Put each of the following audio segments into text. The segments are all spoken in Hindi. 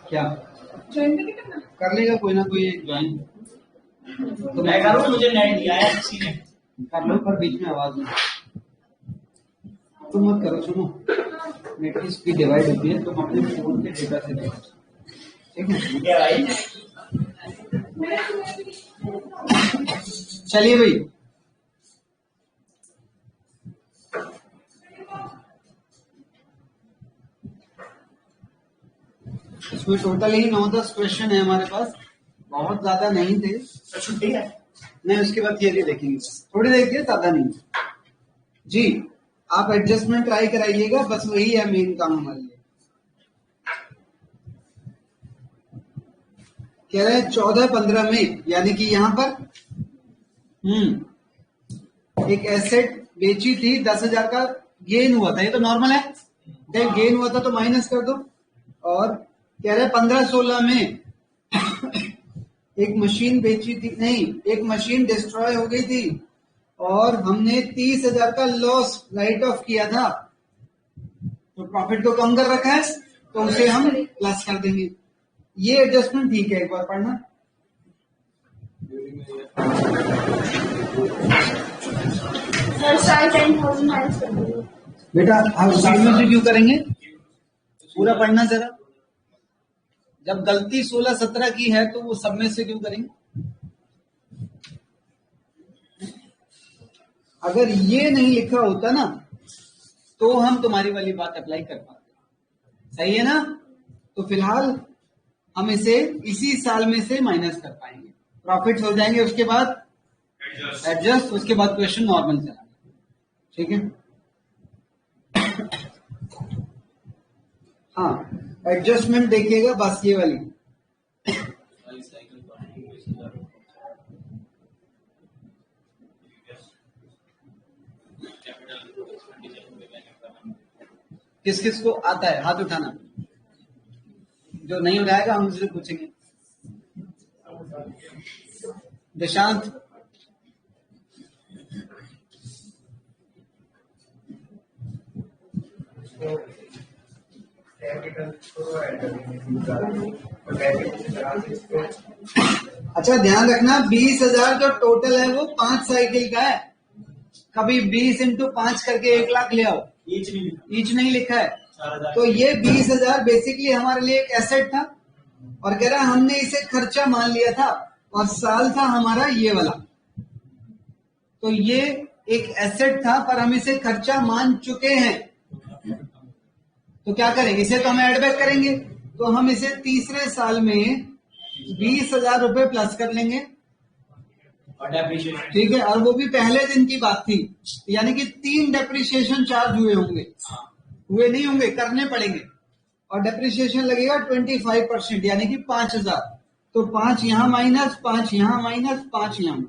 क्या ज्वाइन भी करना कर लेगा कोई ना कोई ज्वाइन तो मैं करूँ, मुझे नेट दिया है किसी ने। कर लो, पर बीच में आवाज नहीं। तुम मत करो, सुनो, नेट की स्पीड डिवाइड होती है, तुम अपने फोन के डेटा से देखो, ठीक है? क्या भाई? चलिए भाई, इसमें टोटल ही 9-10 क्वेश्चन है हमारे पास, बहुत ज्यादा नहीं थे। तो छुट्टी है? नहीं, उसके बाद थियरी देखेंगे, थोड़ी देखिए, ज्यादा नहीं जी। आप एडजस्टमेंट ट्राई कराइएगा, बस वही है मेन काम हमारे लिए। कह रहे हैं 14-15 में, यानी कि यहाँ पर एक एसेट बेची थी, 10,000 का गेन हुआ था, ये तो नॉर्मल है, गेन हुआ था तो माइनस कर दो। और कह रहे 15-16 में एक मशीन बेची थी, नहीं, एक मशीन डिस्ट्रॉय हो गई थी और हमने 30,000 का लॉस राइट ऑफ किया था, तो प्रॉफिट को कम कर रखा है, तो उसे हम प्लस कर देंगे। ये एडजस्टमेंट ठीक है, एक बार पढ़ना। साल 10,000 माइनस कर दो बेटा, हम साल में से क्यों करेंगे? पूरा पढ़ना जरा। जब गलती 16-17 की है तो वो सब में से क्यों करेंगे? अगर ये नहीं लिखा होता ना तो हम तुम्हारी वाली बात अप्लाई कर पाते, सही है ना? तो फिलहाल हम इसे इसी साल में से माइनस कर पाएंगे, प्रॉफिट्स हो जाएंगे, उसके बाद एडजस्ट, उसके बाद क्वेश्चन नॉर्मल चला, ठीक है? हाँ, एडजस्टमेंट देखिएगा, बस ये वाली। किस किस को आता है हाथ उठाना, जो नहीं उठाएगा हम उससे पूछेंगे। निशांत, अच्छा ध्यान रखना, 20,000 जो टोटल है वो 5 साइकिल का है, कभी 20 इंटू 5 करके 1 लाख ले आओ, ईच नहीं लिखा है। तो ये 20,000 बेसिकली हमारे लिए एक एसेट था, और कह रहा है हमने इसे खर्चा मान लिया था, और साल था हमारा ये वाला, तो ये एक एसेट था पर हम इसे खर्चा मान चुके हैं, तो क्या करेंगे, इसे तो हम एड बैक करेंगे, तो हम इसे तीसरे साल में 20,000 रुपए प्लस कर लेंगे, और डेप्रिसिएशन, ठीक है? और वो भी पहले दिन की बात थी, यानी कि 3 डेप्रिसिएशन चार्ज हुए होंगे, हुए नहीं होंगे, करने पड़ेंगे, और डेप्रिसिएशन लगेगा 25%, यानी कि 5,000, तो 5 यहाँ माइनस, 5 यहाँ माइनस, 5 यहाँ,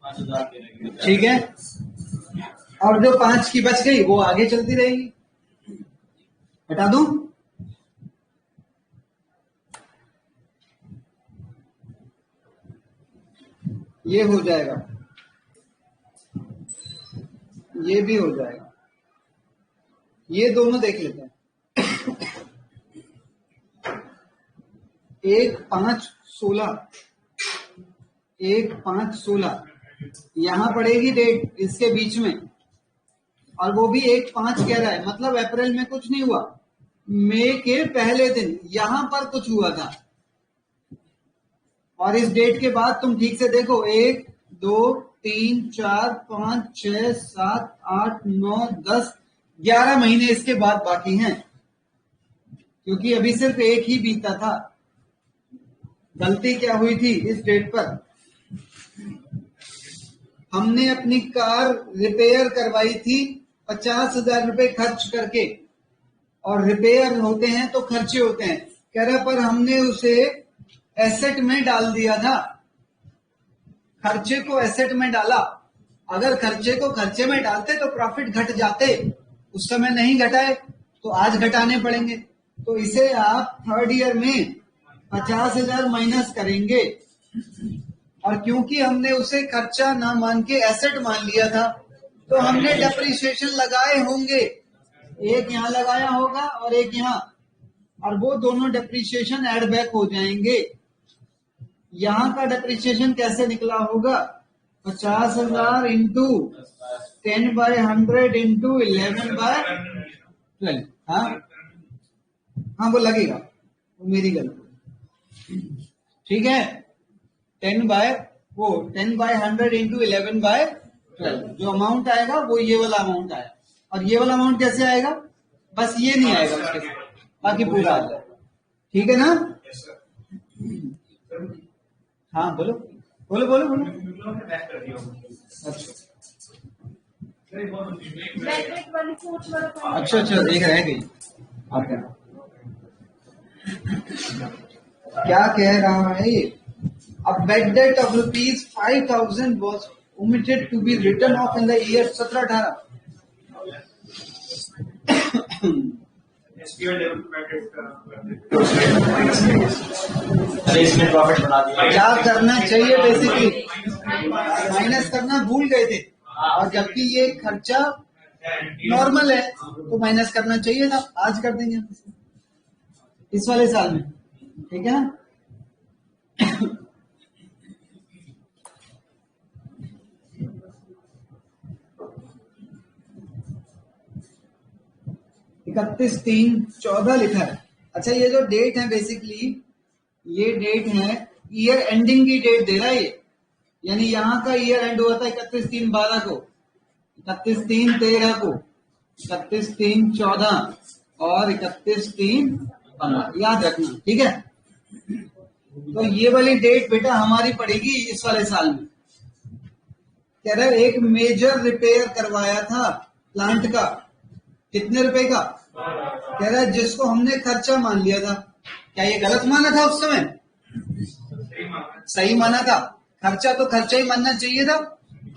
5,000, ठीक है? और जो 5 की बच गई वो आगे चलती रहेगी, हटा दूं? ये हो जाएगा, ये भी हो जाएगा, ये दोनों देख लेते हैं। 1/5/16, 1/5/16 यहां पड़ेगी डेट इसके बीच में, और वो भी 1/5 कह रहा है, मतलब अप्रैल में कुछ नहीं हुआ, मई के पहले दिन यहां पर कुछ हुआ था, और इस डेट के बाद तुम ठीक से देखो, 1 2 3 4 5 6 7 8 9 10 11 महीने इसके बाद बाकी हैं, क्योंकि अभी सिर्फ एक ही बीता था। गलती क्या हुई थी इस डेट पर, हमने अपनी कार रिपेयर करवाई थी 50,000 रुपए खर्च करके, और रिपेयर होते हैं तो खर्चे होते हैं, कह रहा पर हमने उसे एसेट में डाल दिया था, खर्चे को एसेट में डाला, अगर खर्चे को खर्चे में डालते तो प्रॉफिट घट जाते, उस समय नहीं घटाए तो आज घटाने पड़ेंगे, तो इसे आप थर्ड ईयर में 50,000 माइनस करेंगे, और क्योंकि हमने उसे खर्चा ना मान के एसेट मान लिया था, तो हमने डेप्रिसिएशन लगाए होंगे, एक यहाँ लगाया होगा और एक यहाँ, और वो दोनों डेप्रिसिएशन एड बैक हो जाएंगे। यहां का डेप्रिसिएशन कैसे निकला होगा? 50,000 इंटू 10/100 इंटू 11/12। हाँ वो लगेगा, वो मेरी गलती। ठीक है, 10/100 इंटू 11/12 जो अमाउंट आएगा वो ये वाला अमाउंट आएगा। और ये वाला अमाउंट कैसे आएगा? बस ये नहीं आएगा उसके साथ, बाकी पूरा आ जाएगा। ठीक है ना? हाँ बोलो बोलो बोलो बोलो। अच्छा अच्छा देख रहे गई आप क्या कह रहा है ये? A bad debt of ₹5,000 was omitted to be written off in the year 17-18. इसमें प्रॉफिट बना दिया। क्या करना चाहिए? बेसिकली माइनस करना भूल गए थे, और जबकि ये खर्चा नॉर्मल है तो माइनस करना चाहिए था। आज कर देंगे इस वाले साल में। ठीक है ना? 31/3/14 लिखा है। अच्छा ये जो डेट है बेसिकली ये डेट है ईयर एंडिंग की डेट दे रहा है ये, यानी यहाँ का ईयर एंड हुआ था 31/3/12 को, 31/3/13 को, 31/3/14 और 31/3/15 याद रखना। ठीक है? तो ये वाली डेट बेटा हमारी पड़ेगी इस वाले साल में। कह रहा है एक मेजर रिपेयर करवाया था प्लांट का, कितने रुपए का? कह रहा है जिसको हमने खर्चा मान लिया था। क्या ये गलत माना था उस समय? सही माना था। खर्चा तो खर्चा ही मानना चाहिए था।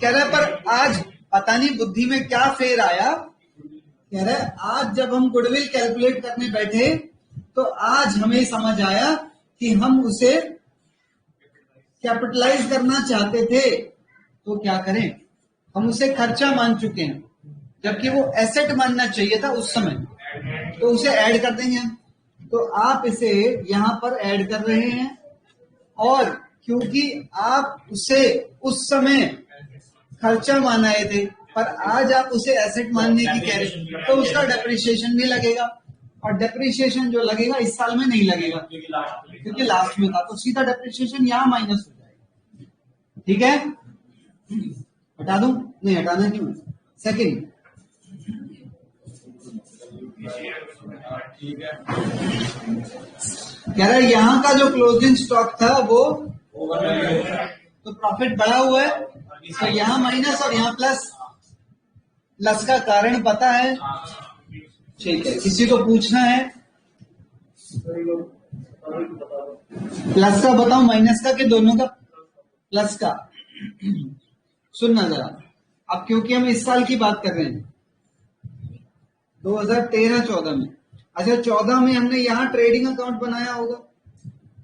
कह रहा है पर आज पता नहीं बुद्धि में क्या फेर आया। कह रहा है आज जब हम गुडविल कैलकुलेट करने बैठे तो आज हमें समझ आया कि हम उसे कैपिटलाइज करना चाहते थे, तो क्या करें? हम उसे खर्चा मान चुके हैं, जबकि वो एसेट मानना चाहिए था उस समय, तो उसे ऐड कर देंगे हम। तो आप इसे यहां पर ऐड कर रहे हैं, और क्योंकि आप उसे उस समय खर्चा मानाए थे पर आज आप उसे एसेट मानने की कह रहे, तो उसका डेप्रिसिएशन भी लगेगा, और डेप्रिसिएशन जो लगेगा इस साल में नहीं लगेगा क्योंकि लास्ट में था, तो सीधा डेप्रिसिएशन यहां माइनस हो जाएगा। ठीक है? हटा दूं? नहीं हटाना क्यों? सेकेंड कह रहा है यहां का जो क्लोजिंग स्टॉक था वो तो प्रॉफिट बढ़ा हुआ है, तो यहां माइनस और यहां प्लस। प्लस का कारण पता है? ठीक है, किसी को पूछना है? प्लस का बताओ, माइनस का कि दोनों का? प्लस का। सुनना जरा, अब क्योंकि हम इस साल की बात कर रहे हैं 2013-14 में। अच्छा 14 में हमने यहाँ ट्रेडिंग अकाउंट बनाया होगा,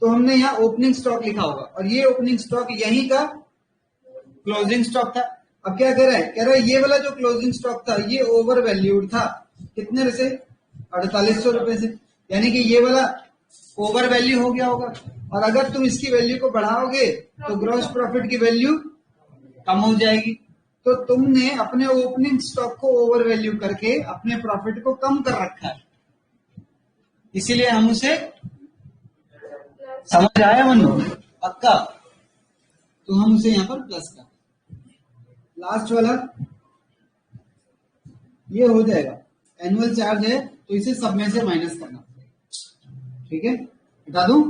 तो हमने यहाँ ओपनिंग स्टॉक लिखा होगा, और ये ओपनिंग स्टॉक यहीं का क्लोजिंग स्टॉक था। अब क्या कह रहा है? कह रहा है ये वाला जो क्लोजिंग स्टॉक था ये ओवर वैल्यूड था। कितने से? 4800 रुपए से, यानी कि ये वाला ओवर वैल्यू हो गया होगा। और अगर तुम इसकी वैल्यू को बढ़ाओगे तो ग्रॉस प्रॉफिट की वैल्यू कम हो जाएगी। तो तुमने अपने ओपनिंग स्टॉक को ओवर वैल्यू करके अपने प्रॉफिट को कम कर रखा है, इसीलिए हम उसे, समझ आया मनु? पक्का? तो हम उसे यहां पर प्लस कर, लास्ट वाला ये हो जाएगा। एनुअल चार्ज है तो इसे सब में से माइनस करना। ठीक है, बता दूं?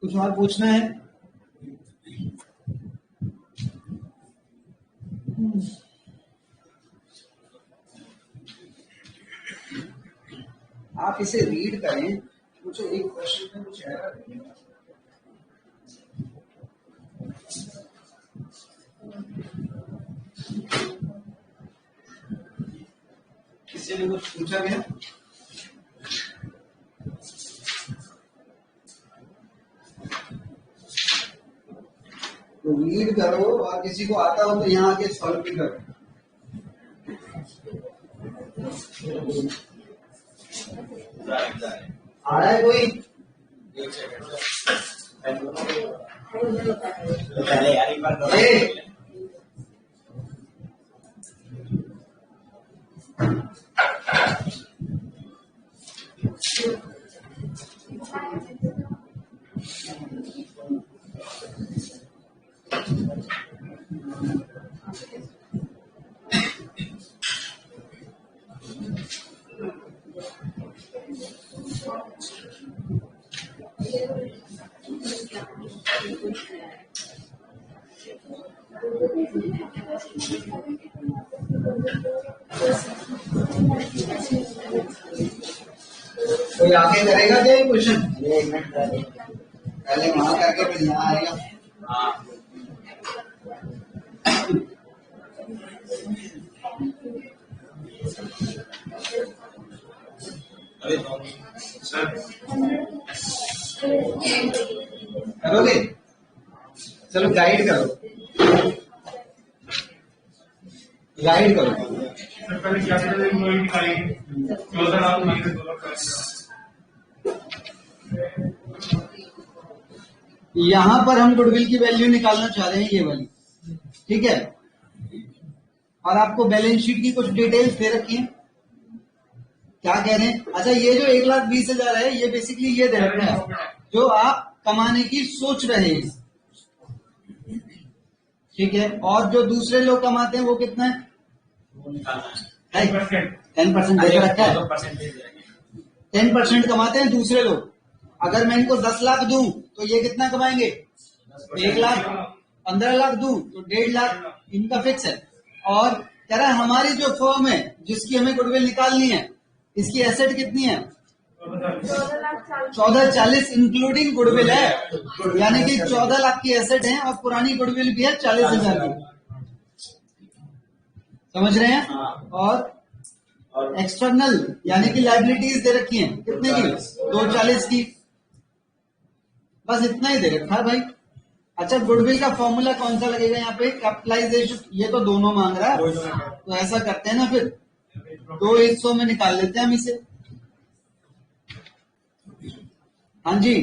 कुछ और पूछना है? आप इसे रीड करें, कुछ एक क्वेश्चन में कुछ एरर है। किसी ने कुछ पूछा गया? तो रीड करो, और किसी को आता हो तो यहाँ आके सॉल्व भी करो। आ रहा है कोई? पहले यार एक बार ए, कोई आगे करेगा क्या क्वेश्चन? पहले वहां करके फिर यहाँ आएगा। हाँ अरे सर करोगे? चलो गाइड करो, गाइड करो। पहले कैपिटल एम्प्लॉय निकालेंगे 14 लाख माइनस 2 लाख करेंगे। यहां पर हम गुडविल की वैल्यू निकालना चाह रहे हैं, ये वाली, ठीक है। और आपको बैलेंस शीट की कुछ डिटेल्स दे रखी है। क्या कह रहे हैं? अच्छा, ये जो 1,20,000 है, ये बेसिकली ये दे रखा है जो आप कमाने की सोच रहे हैं, ठीक है। और जो दूसरे लोग कमाते हैं वो कितना है? वो निकालना है 10% दे रखा है। 10% 10% कमाते हैं दूसरे लोग। अगर मैं इनको 10 लाख दूं तो ये कितना कमाएंगे? 1 लाख। 15 लाख दूं तो 1.5 लाख, इनका फिक्स है। और कह रहा है हमारी जो फर्म है जिसकी हमें गुडविल निकालनी है, इसकी एसेट कितनी है? 14,40 इंक्लूडिंग गुडविल है, यानी कि 14 लाख की एसेट है और पुरानी गुडविल भी है 40,000 की। समझ रहे हैं? और एक्सटर्नल यानी कि लाइबिलिटीज दे रखी हैं, कितने की? 240 की। बस इतना ही दे रखा है भाई। अच्छा, गुडविल का फॉर्मूला कौन सा लगेगा यहाँ पे? कैपिटलाइजेशन। ये तो दोनों मांग रहा है, तो ऐसा करते हैं ना, फिर 2 हिस्सों में निकाल लेते हैं हम इसे। हाँ जी,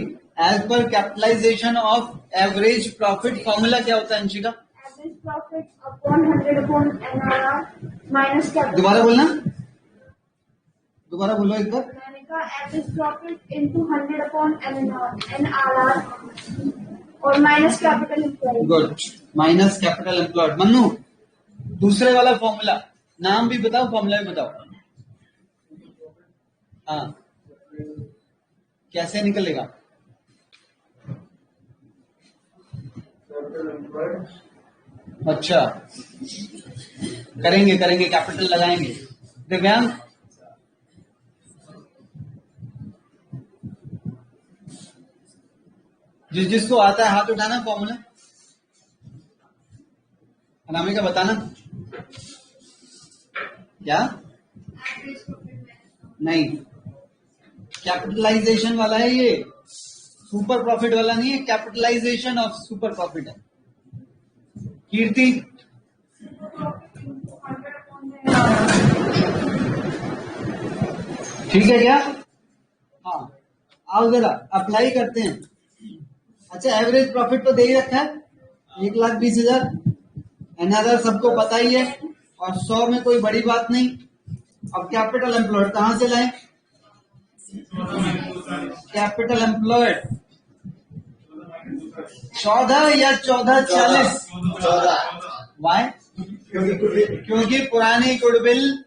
as per capitalization of average profit formula क्या होता है Anshika? Average profit upon 100 upon NRR minus capital. दोबारा बोलना, दोबारा बोलो एक बार। मैंने कहा average profit into 100 upon NRR और minus capital employed. Good, minus capital employed. Mannu, दूसरे वाला फॉर्मूला नाम भी बताओ, फॉर्मूला भी बताओ। हाँ, कैसे निकलेगा? अच्छा, करेंगे करेंगे, कैपिटल लगाएंगे। दिव्यांग, जिसको आता है हाथ उठाना, फॉर्मूला। अनामिका बताना। क्या? नहीं, कैपिटलाइजेशन वाला है ये, सुपर प्रॉफिट वाला नहीं है। कैपिटलाइजेशन ऑफ सुपर प्रॉफिट है। कीर्ति, ठीक है क्या? हाँ, आओ जरा अप्लाई करते हैं। अच्छा, एवरेज प्रॉफिट तो दे ही रखा है 1,20,000। एनआरआर सबको पता ही है, और 100 में कोई बड़ी बात नहीं। अब कैपिटल एम्प्लॉयड कहां से लाएं? कैपिटल एम्प्लॉयड 14 या 14,40? 14। वाई? क्योंकि पुरानी गुडविल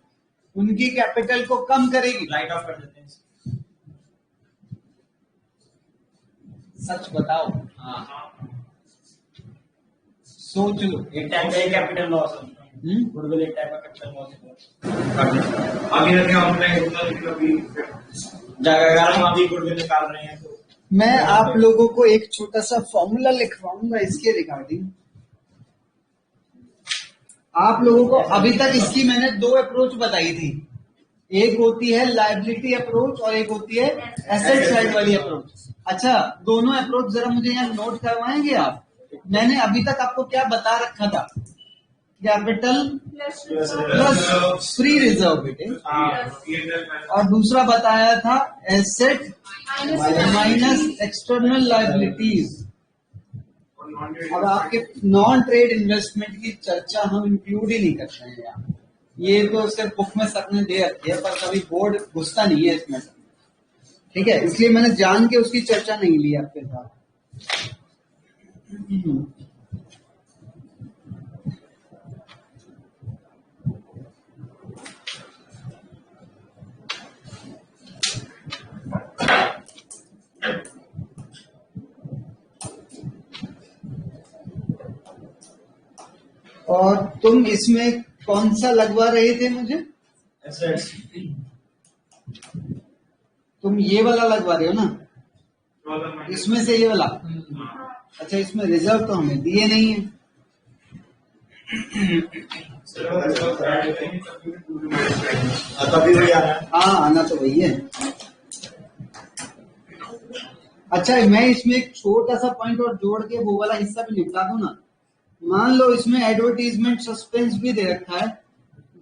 उनकी कैपिटल को कम करेगी। राइट ऑफ कर देते हैं। सच बताओ। हाँ, सोच लो। एक टाइप का कैपिटल लॉस है, गुडविल एक टाइप का कैपिटल लॉस है। आगे रखे ऑनलाइन जगह हम अभी गुडविल निकाल रहे हैं, तो मैं आप लोगों को एक छोटा सा फॉर्मूला लिखवाऊंगा इसके रिगार्डिंग। आप लोगों को अभी तक इसकी मैंने 2 अप्रोच बताई थी। एक होती है लायबिलिटी अप्रोच और एक होती है एसेट साइड वाली अप्रोच। अच्छा, दोनों अप्रोच जरा मुझे यहाँ नोट करवाएंगे आप? मैंने अभी तक आपको क्या बता रखा था? Capital plus plus free reserve बेटे, और दूसरा बताया था एसेट माइनस एक्सटर्नल लायबिलिटीज। अब आपके नॉन ट्रेड इन्वेस्टमेंट की चर्चा हम इंक्लूड ही नहीं करते हैं यार, ये तो सिर्फ बुक में सर ने दे रखी है, पर कभी बोर्ड घुसता नहीं है इसमें, ठीक है, इसलिए मैंने जान के उसकी चर्चा नहीं ली आपके साथ। और तुम इसमें कौन सा लगवा रहे थे मुझे? एसेट्स। तुम ये वाला लगवा रहे हो ना, इसमें से ये वाला? अच्छा, इसमें रिजर्व तो हमें दिए नहीं है। तभी वही आ रहा है। हाँ, आना तो वही है। अच्छा, मैं इसमें एक छोटा सा पॉइंट और जोड़ के वो वाला हिस्सा भी निपटा दूं ना। मान लो इसमें एडवर्टीजमेंट सस्पेंस भी दे रखा है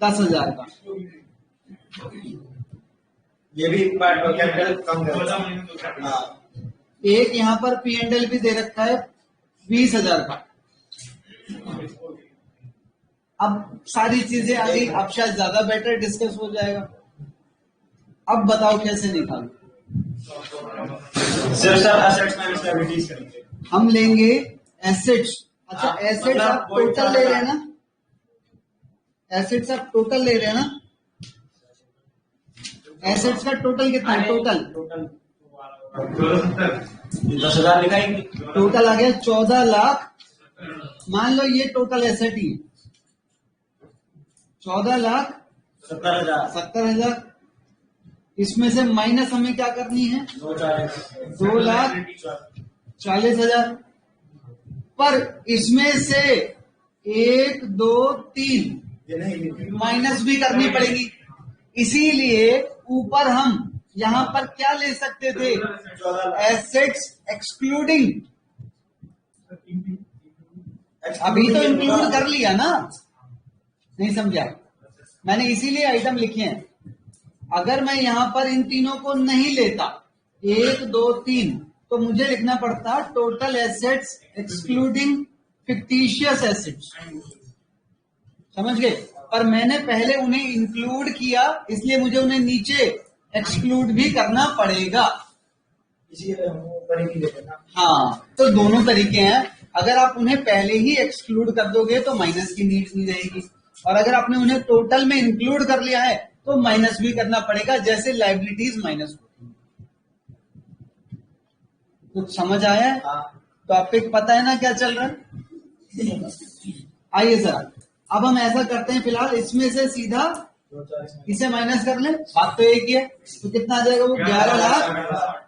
10,000 का, ये भी कैपिटल कम कर। एक यहाँ पर P&L भी दे रखा है 20,000 का। अब सारी चीजें आ गई, अब शायद ज्यादा बेटर डिस्कस हो जाएगा। अब बताओ कैसे निकालूं? सिर्फ एसेट्स माइनस लायबिलिटीज करेंगे। हम लेंगे एसेट्स। अच्छा, एसेट्स आप टोटल ले रहे हैं ना? एसेट्स आप टोटल ले रहे हैं ना? एसेट्स का टोटल कितना है? टोटल 10,000 लिखाएंगे। टोटल आ गया 14 लाख। मान लो ये टोटल एसेट ही 14,70,000। इसमें से माइनस हमें क्या करनी है? 2,40,000। पर इसमें से 1, 2, 3 माइनस भी करनी पड़ेगी, इसीलिए ऊपर हम यहाँ पर क्या ले सकते थे? Assets excluding. अभी तो इंक्लूड कर लिया ना, नहीं समझा? मैंने इसीलिए आइटम लिखे हैं। अगर मैं यहाँ पर इन तीनों को नहीं लेता 1, 2, 3, तो मुझे लिखना पड़ता total assets excluding fictitious assets. समझ गए? पर मैंने पहले उन्हें इंक्लूड किया, इसलिए मुझे उन्हें नीचे एक्सक्लूड भी करना पड़ेगा। हाँ, तो दोनों तरीके हैं। अगर आप उन्हें पहले ही एक्सक्लूड कर दोगे तो माइनस की नीड नहीं रहेगी, और अगर आपने उन्हें टोटल में इंक्लूड कर लिया है तो माइनस भी करना पड़ेगा, जैसे लायबिलिटीज माइनस होती है। कुछ समझ आया है? तो आपको पता है ना क्या चल रहा है? आइए सर, अब हम ऐसा करते हैं, फिलहाल इसमें से सीधा इसे माइनस कर लें। बात तो एक ही है, तो कितना आ जाएगा वो? 11 लाख।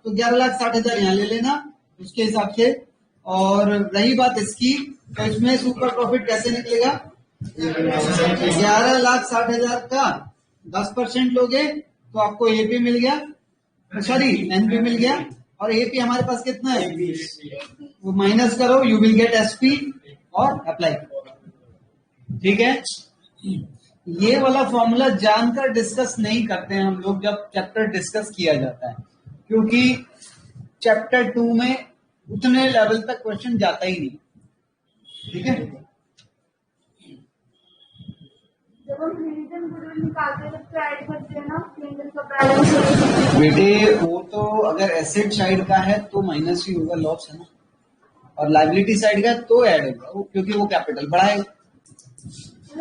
तो 11,60,000 यहाँ ले लेना उसके हिसाब से। और रही बात इसकी, तो इसमें सुपर प्रॉफिट कैसे निकलेगा? 11,60,000 का 10% लोगे तो आपको एपी मिल गया, सॉरी एनपी मिल गया, और एपी हमारे पास कितना है? वो माइनस करो, यू विल गेट एसपी और अप्लाई करो। ठीक है, ये वाला फॉर्मूला जानकर डिस्कस नहीं करते हैं हम लोग जब चैप्टर डिस्कस किया जाता है, क्योंकि चैप्टर 2 में उतने लेवल तक क्वेश्चन जाता ही नहीं। ठीक है, जब हम डिविजन गुडविल निकालते हैं तो ऐड करते हैं ना P&L का बैलेंस। बेटे वो तो अगर एसेट साइड का है तो माइनस ही होगा, लॉस है ना, और लायबिलिटी साइड का तो ऐड होगा क्योंकि वो कैपिटल बढ़ाएगा।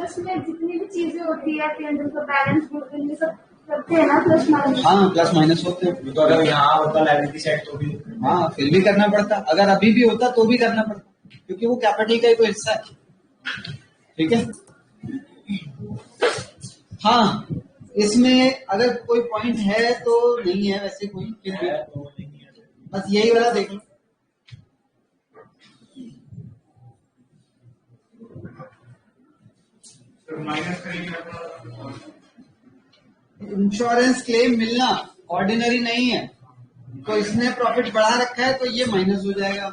उसमें जितनी भी चीजें होती है P&L का बैलेंस गुडविल ये सब करते हैं ना, प्लस माइनस। हाँ, प्लस माइनस होते हैं। तो अगर यहाँ होता लायबिलिटी साइड तो भी, हाँ, फिर भी करना पड़ता, अगर अभी भी होता तो भी करना पड़ता, क्योंकि वो कैपिटल का ही तो हिस्सा है। ठीक है, हाँ, इसमें अगर कोई पॉइंट है तो नहीं है वैसे कोई, फिर भी बस यही वाला देख लो। इंश्योरेंस क्लेम मिलना ऑर्डिनरी नहीं है, तो इसने प्रॉफिट बढ़ा रखा है तो ये माइनस हो जाएगा।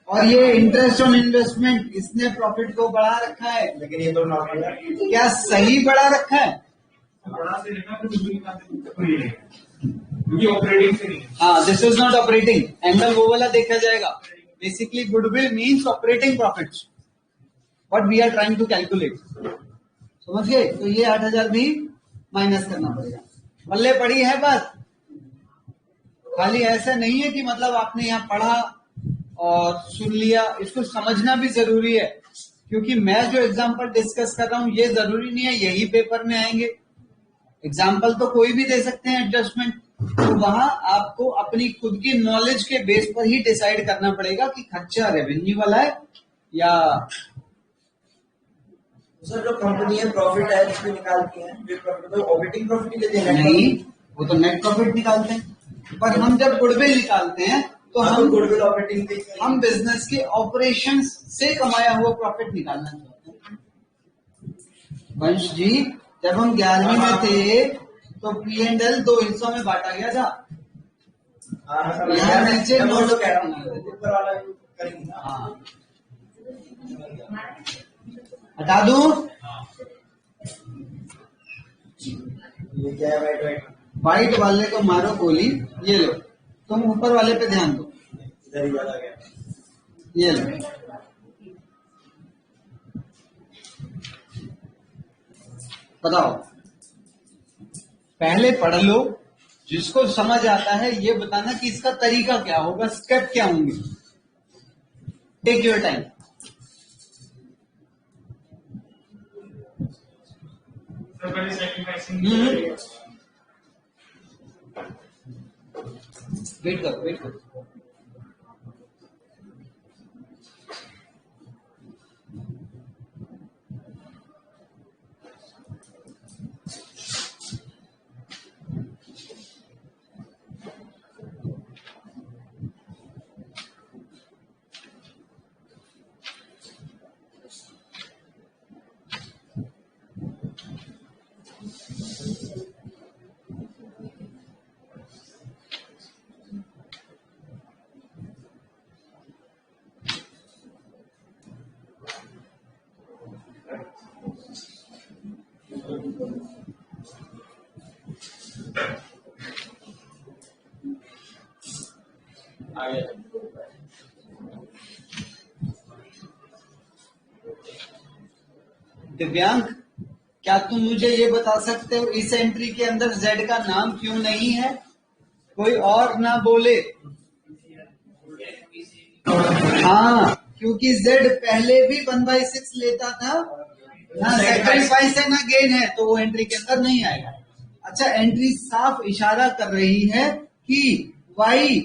और ये इंटरेस्ट ऑन इन्वेस्टमेंट, इसने प्रॉफिट को बढ़ा रखा है, लेकिन ये तो नॉर्मल है। क्या सही बढ़ा रखा है? बड़ा से लेना तो क्योंकि ऑपरेटिंग से नहीं है। हाँ, this is not operating, angle वो वाला देखा जाएगा। Basically goodwill means operating profits, what we are trying to calculate. समझ गए? तो ये 8,000 भी माइनस करना पड़ेगा। पल्ले पड़ी है बात। खाली ऐसा नहीं है कि मतलब आपने यहाँ पढ़ा और सुन लिया, इसको समझना भी जरूरी है, क्योंकि मैं जो एग्जाम्पल डिस्कस कर रहा हूं ये जरूरी नहीं है यही पेपर में आएंगे। एग्जाम्पल तो कोई भी दे सकते हैं एडजस्टमेंट, तो वहां आपको अपनी खुद की नॉलेज के बेस पर ही डिसाइड करना पड़ेगा कि खर्चा रेवेन्यू वाला है या सर जो कंपनी है प्रॉफिट है जिसमें निकालती है, जो प्रॉफिट तो ऑपरेटिंग प्रॉफिट ही देते हैं। नहीं, वो तो नेट प्रॉफिट निकालते हैं, पर हम जब गुडविल निकालते हैं तो हम गुडविल ऑपरेटिंग पे हम बिजनेस के ऑपरेशंस से कमाया हुआ प्रॉफिट निकालना चाहते हैं। वंश जी, जब हम 11वीं में थे तो P&L 2 हिस्सों में बांटा गया था। यहाँ नीचे नोट तो कह रहा हूँ ऊपर वाला करेंगे ना। हाँ, हटा दूं? ये क्या है? राइट राइट व्हाइट वाले को मारो गोली, ये लो, तुम ऊपर वाले पे ध्यान दो, इधर ही वाला गया। ये लो। बताओ, पहले पढ़ लो, जिसको समझ आता है ये बताना कि इसका तरीका क्या होगा, स्टेप क्या होंगे। Take your time. सर पहले सेक्रीफाइसिंग वेट करो, वेट करो। दिव्यांग, क्या तुम मुझे ये बता सकते हो इस एंट्री के अंदर Z का नाम क्यों नहीं है? कोई और ना बोले। हाँ, क्योंकि Z पहले भी 1/6 लेता था, ना सेक्रीफाइस है ना गेन है, तो वो एंट्री के अंदर नहीं आएगा। अच्छा, एंट्री साफ इशारा कर रही है कि Y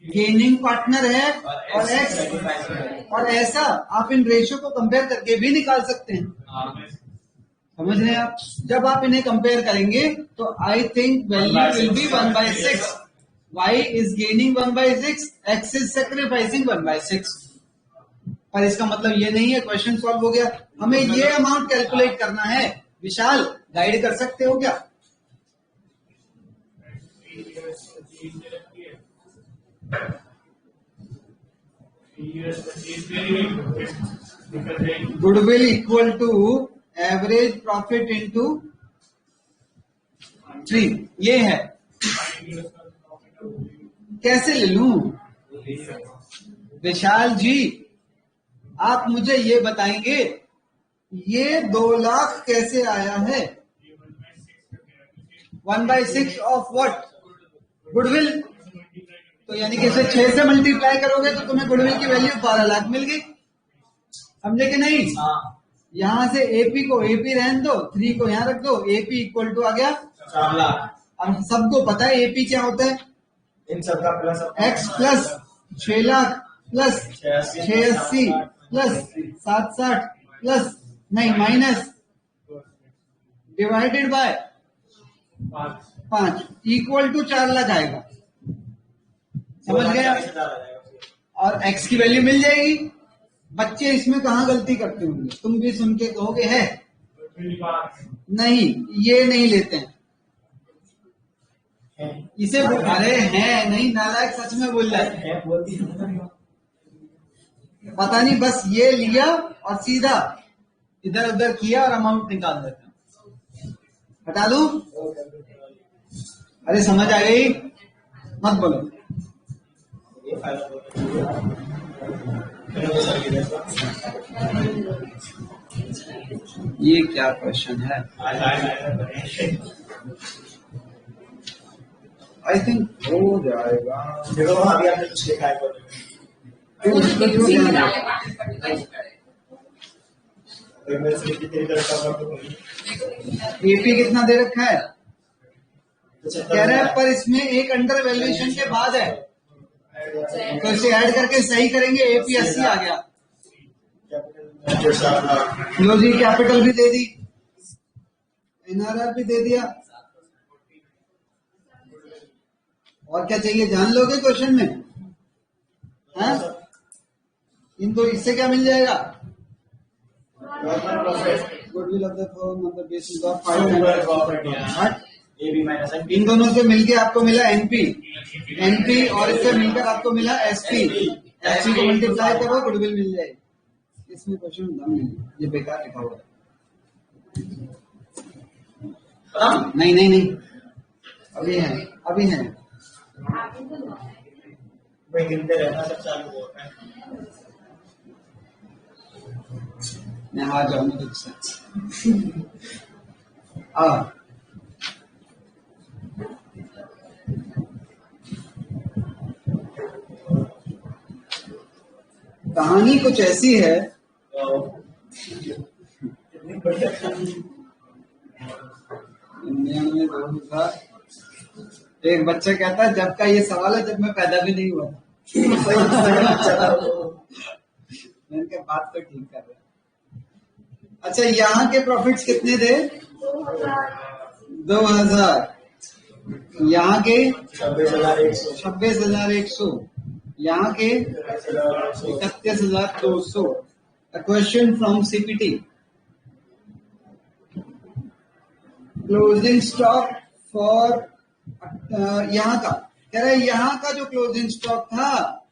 गेनिंग पार्टनर है और X, और ऐसा आप इन रेशियो को कंपेयर करके भी निकाल सकते हैं। समझ रहे हैं आप? जब आप इन्हें कंपेयर करेंगे तो I think value will be 1/6। Y is gaining 1/6, X is sacrificing 1/6। पर इसका मतलब ये नहीं है क्वेश्चन सॉल्व हो गया। हमें ये अमाउंट कैलकुलेट करना है। विशाल, गाइड कर सकते हो क्या? Goodwill equal to average profit into 3, ये है। कैसे ले लूं? विशाल जी, आप मुझे ये बताएंगे ये 2 लाख कैसे आया है? 1/6 ऑफ व्हाट? गुडविल। तो यानी कि इसे 6 से मल्टीप्लाई करोगे तो तुम्हें गुडविल की वैल्यू 12 लाख मिल गई। समझे कि नहीं? यहां से एपी को एपी रहने दो, 3 को यहां रख दो, एपी इक्वल टू आ गया 4 लाख। अब सबको पता है एपी क्या होता है। इन सबका plus X plus 6 lakh plus 680 plus 760 plus नहीं minus divided by 5 equal to 4 lakh आएगा। समझ गया? और एक्स की वैल्यू मिल जाएगी। बच्चे इसमें कहाँ गलती करते होंगे? तुम भी सुन के कहोगे है नहीं, ये नहीं लेते हैं इसे। अरे है नहीं, नालायक सच में बोल रहा है। पता नहीं, बस ये लिया और सीधा इधर उधर किया और अमाउंट निकाल देते हैं। हटा दूं? अरे समझ आ गई? मत बोलो। ये क्या क्वेश्चन है? आई थिंक हो जाएगा। एपी कितना दे रखा है? कह रहा है पर इसमें एक अंडर वैल्यूएशन के बाद है, तो इसे ऐड करके सही करेंगे। एपी 80 आ गया। लो जी, कैपिटल भी दे दी, एनआरआर भी दे दिया। और क्या चाहिए, जान लोगे क्वेश्चन में? हैं? इनको इससे क्या मिल जाएगा? Goodwill of the firm on the basis of 500। इन दोनों से मिलके आपको मिला एनपी, एनपी और इससे मिलकर आपको मिला एसपी। एसपी को मल्टीप्लाई करो, गुडविल मिल जाएगी। इसमें क्वेश्चन दम नहीं, ये बेकार लिखा हुआ है। नहीं नहीं नहीं, अभी है, अभी है। मैं आ जाऊंगा तुझसे। कहानी कुछ ऐसी है, एक बच्चा कहता है जब का ये सवाल है जब मैं पैदा भी नहीं हुआ था। मैंने बात तो ठीक कर रहा। अच्छा, यहाँ के प्रॉफिट्स कितने थे? 2000। यहाँ के 26,100। यहाँ के 31,200। Question from CPT. Closing stock for यहाँ का कह रहा है, यहाँ का जो क्लोजिंग स्टॉक था,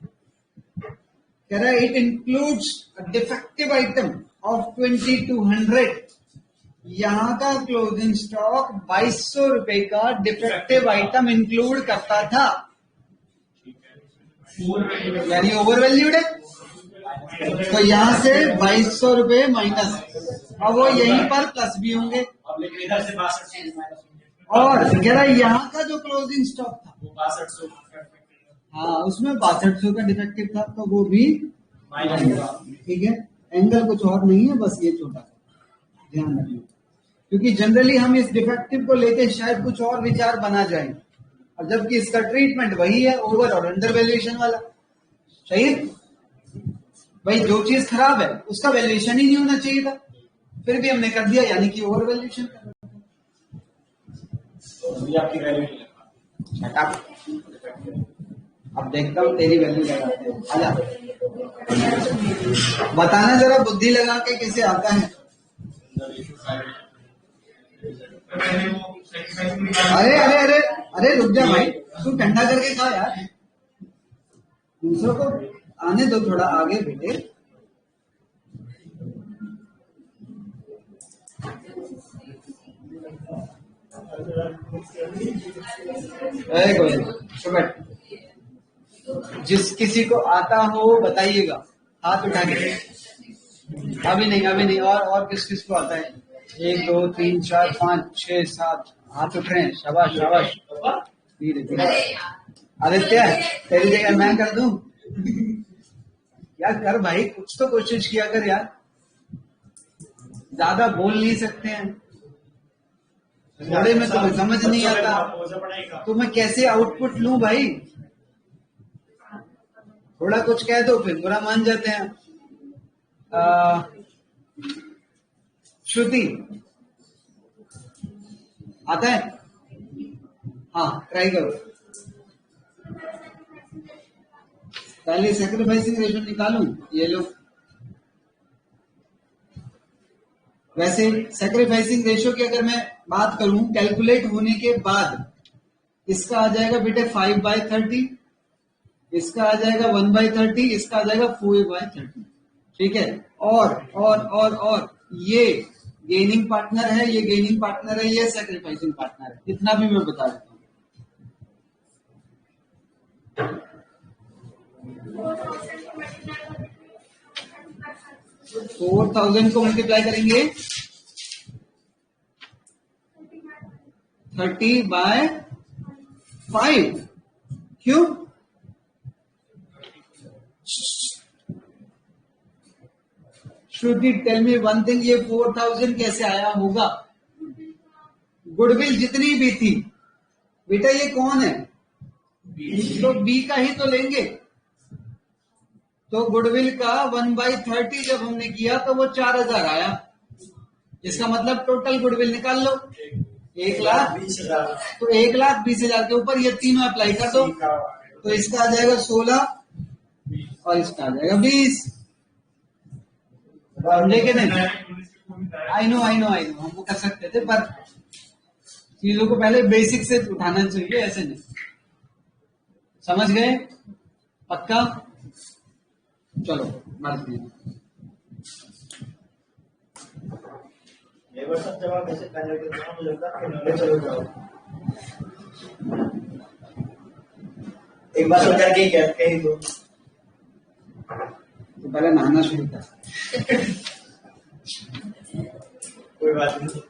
कह रहा है it includes defective item of 2200। यहाँ का क्लोजिंग स्टॉक 2200 रुपए का डिफेक्टिव आइटम इंक्लूड करता था, यानी ओवर वैल्यूड है। तो यहाँ से 2200 रुपए माइनस, अब वो यहीं पर प्लस भी होंगे। और कह रहा है यहाँ का जो क्लोजिंग स्टॉक था वो 6200, हाँ उसमें 6200 का डिफेक्टिव था, तो वो भी ठीक है। एंगल कुछ और नहीं है, बस ये छोटा सा ध्यान रखिए, क्योंकि जनरली हम इस डिफेक्टिव को लेके शायद कुछ और विचार बना जाए, और जबकि इसका ट्रीटमेंट वही है, ओवर और अंडर वैल्यूएशन वाला। सही भाई, जो चीज खराब है उसका वैल्यूएशन ही नहीं होना चाहिए था, फिर भी हमने कर दिया, यानी कि ओवर वैल्यूएशन कर दिया। आपकी वैल्यू अब देखता हूँ तेरी वैल्यू लगाते हैं। आजा बताना जरा, बुद्धि लगा के कैसे आता है। अरे अरे अरे अरे रुक जा भाई, तू ठंडा करके खा यार, दूसरों को आने दो थोड़ा आगे बेटे। जिस किसी को आता हो बताइएगा, हाथ उठा के। अभी नहीं, और किस किस को आता है? 1 2 3 4 5 6 7 हाथ उठ रहे हैं। शाबाश शाबाश, धीरे धीरे। आदित्य तेरी जगह मैं कर दूं? यार कर भाई, कुछ तो कोशिश किया कर यार, ज्यादा बोल नहीं सकते हैं, थोड़े में तो समझ नहीं आता, तो मैं कैसे आउटपुट लूं भाई? थोड़ा कुछ कह दो फिर बुरा मान जाते हैं। श्रुति आता है? हाँ ट्राई करो। पहले सैक्रिफाइसिंग रेशो निकालूं, ये लो। वैसे सैक्रिफाइसिंग रेशो की अगर मैं बात करूं कैलकुलेट होने के बाद, इसका आ जाएगा बेटे 5/30, इसका आ जाएगा 1/30, इसका आ जाएगा 4/30। ठीक है। और ये गेनिंग पार्टनर है, ये गेनिंग पार्टनर है, ये सैक्रिफाइसिंग पार्टनर है। इतना भी मैं बता देता हूँ। 4000 को मल्टीप्लाई करेंगे 30/5। क्यों? श्रुति टेल मी वन थिंग, ये 4000 कैसे आया होगा? गुडविल जितनी भी थी बेटा, ये कौन है? तो बी का ही तो लेंगे। तो गुडविल का 1/30 जब हमने किया तो वो 4000 आया। इसका मतलब टोटल गुडविल निकाल लो, 1,20,000। तो 1,20,000 के ऊपर ये तीनों अप्लाई कर दो, तो इसका आ जाएगा 16 और इसका आ जाएगा 20। समझे कि नहीं? आई नो हमको कर सकते थे, पर चीजों को पहले बेसिक से उठाना चाहिए, ऐसे नहीं। समझ गए? पक्का? चलो बढ़ते हैं। एक बार सोचा कि कहते ही तो पहले नहाना शुरू कर। कोई बात नहीं।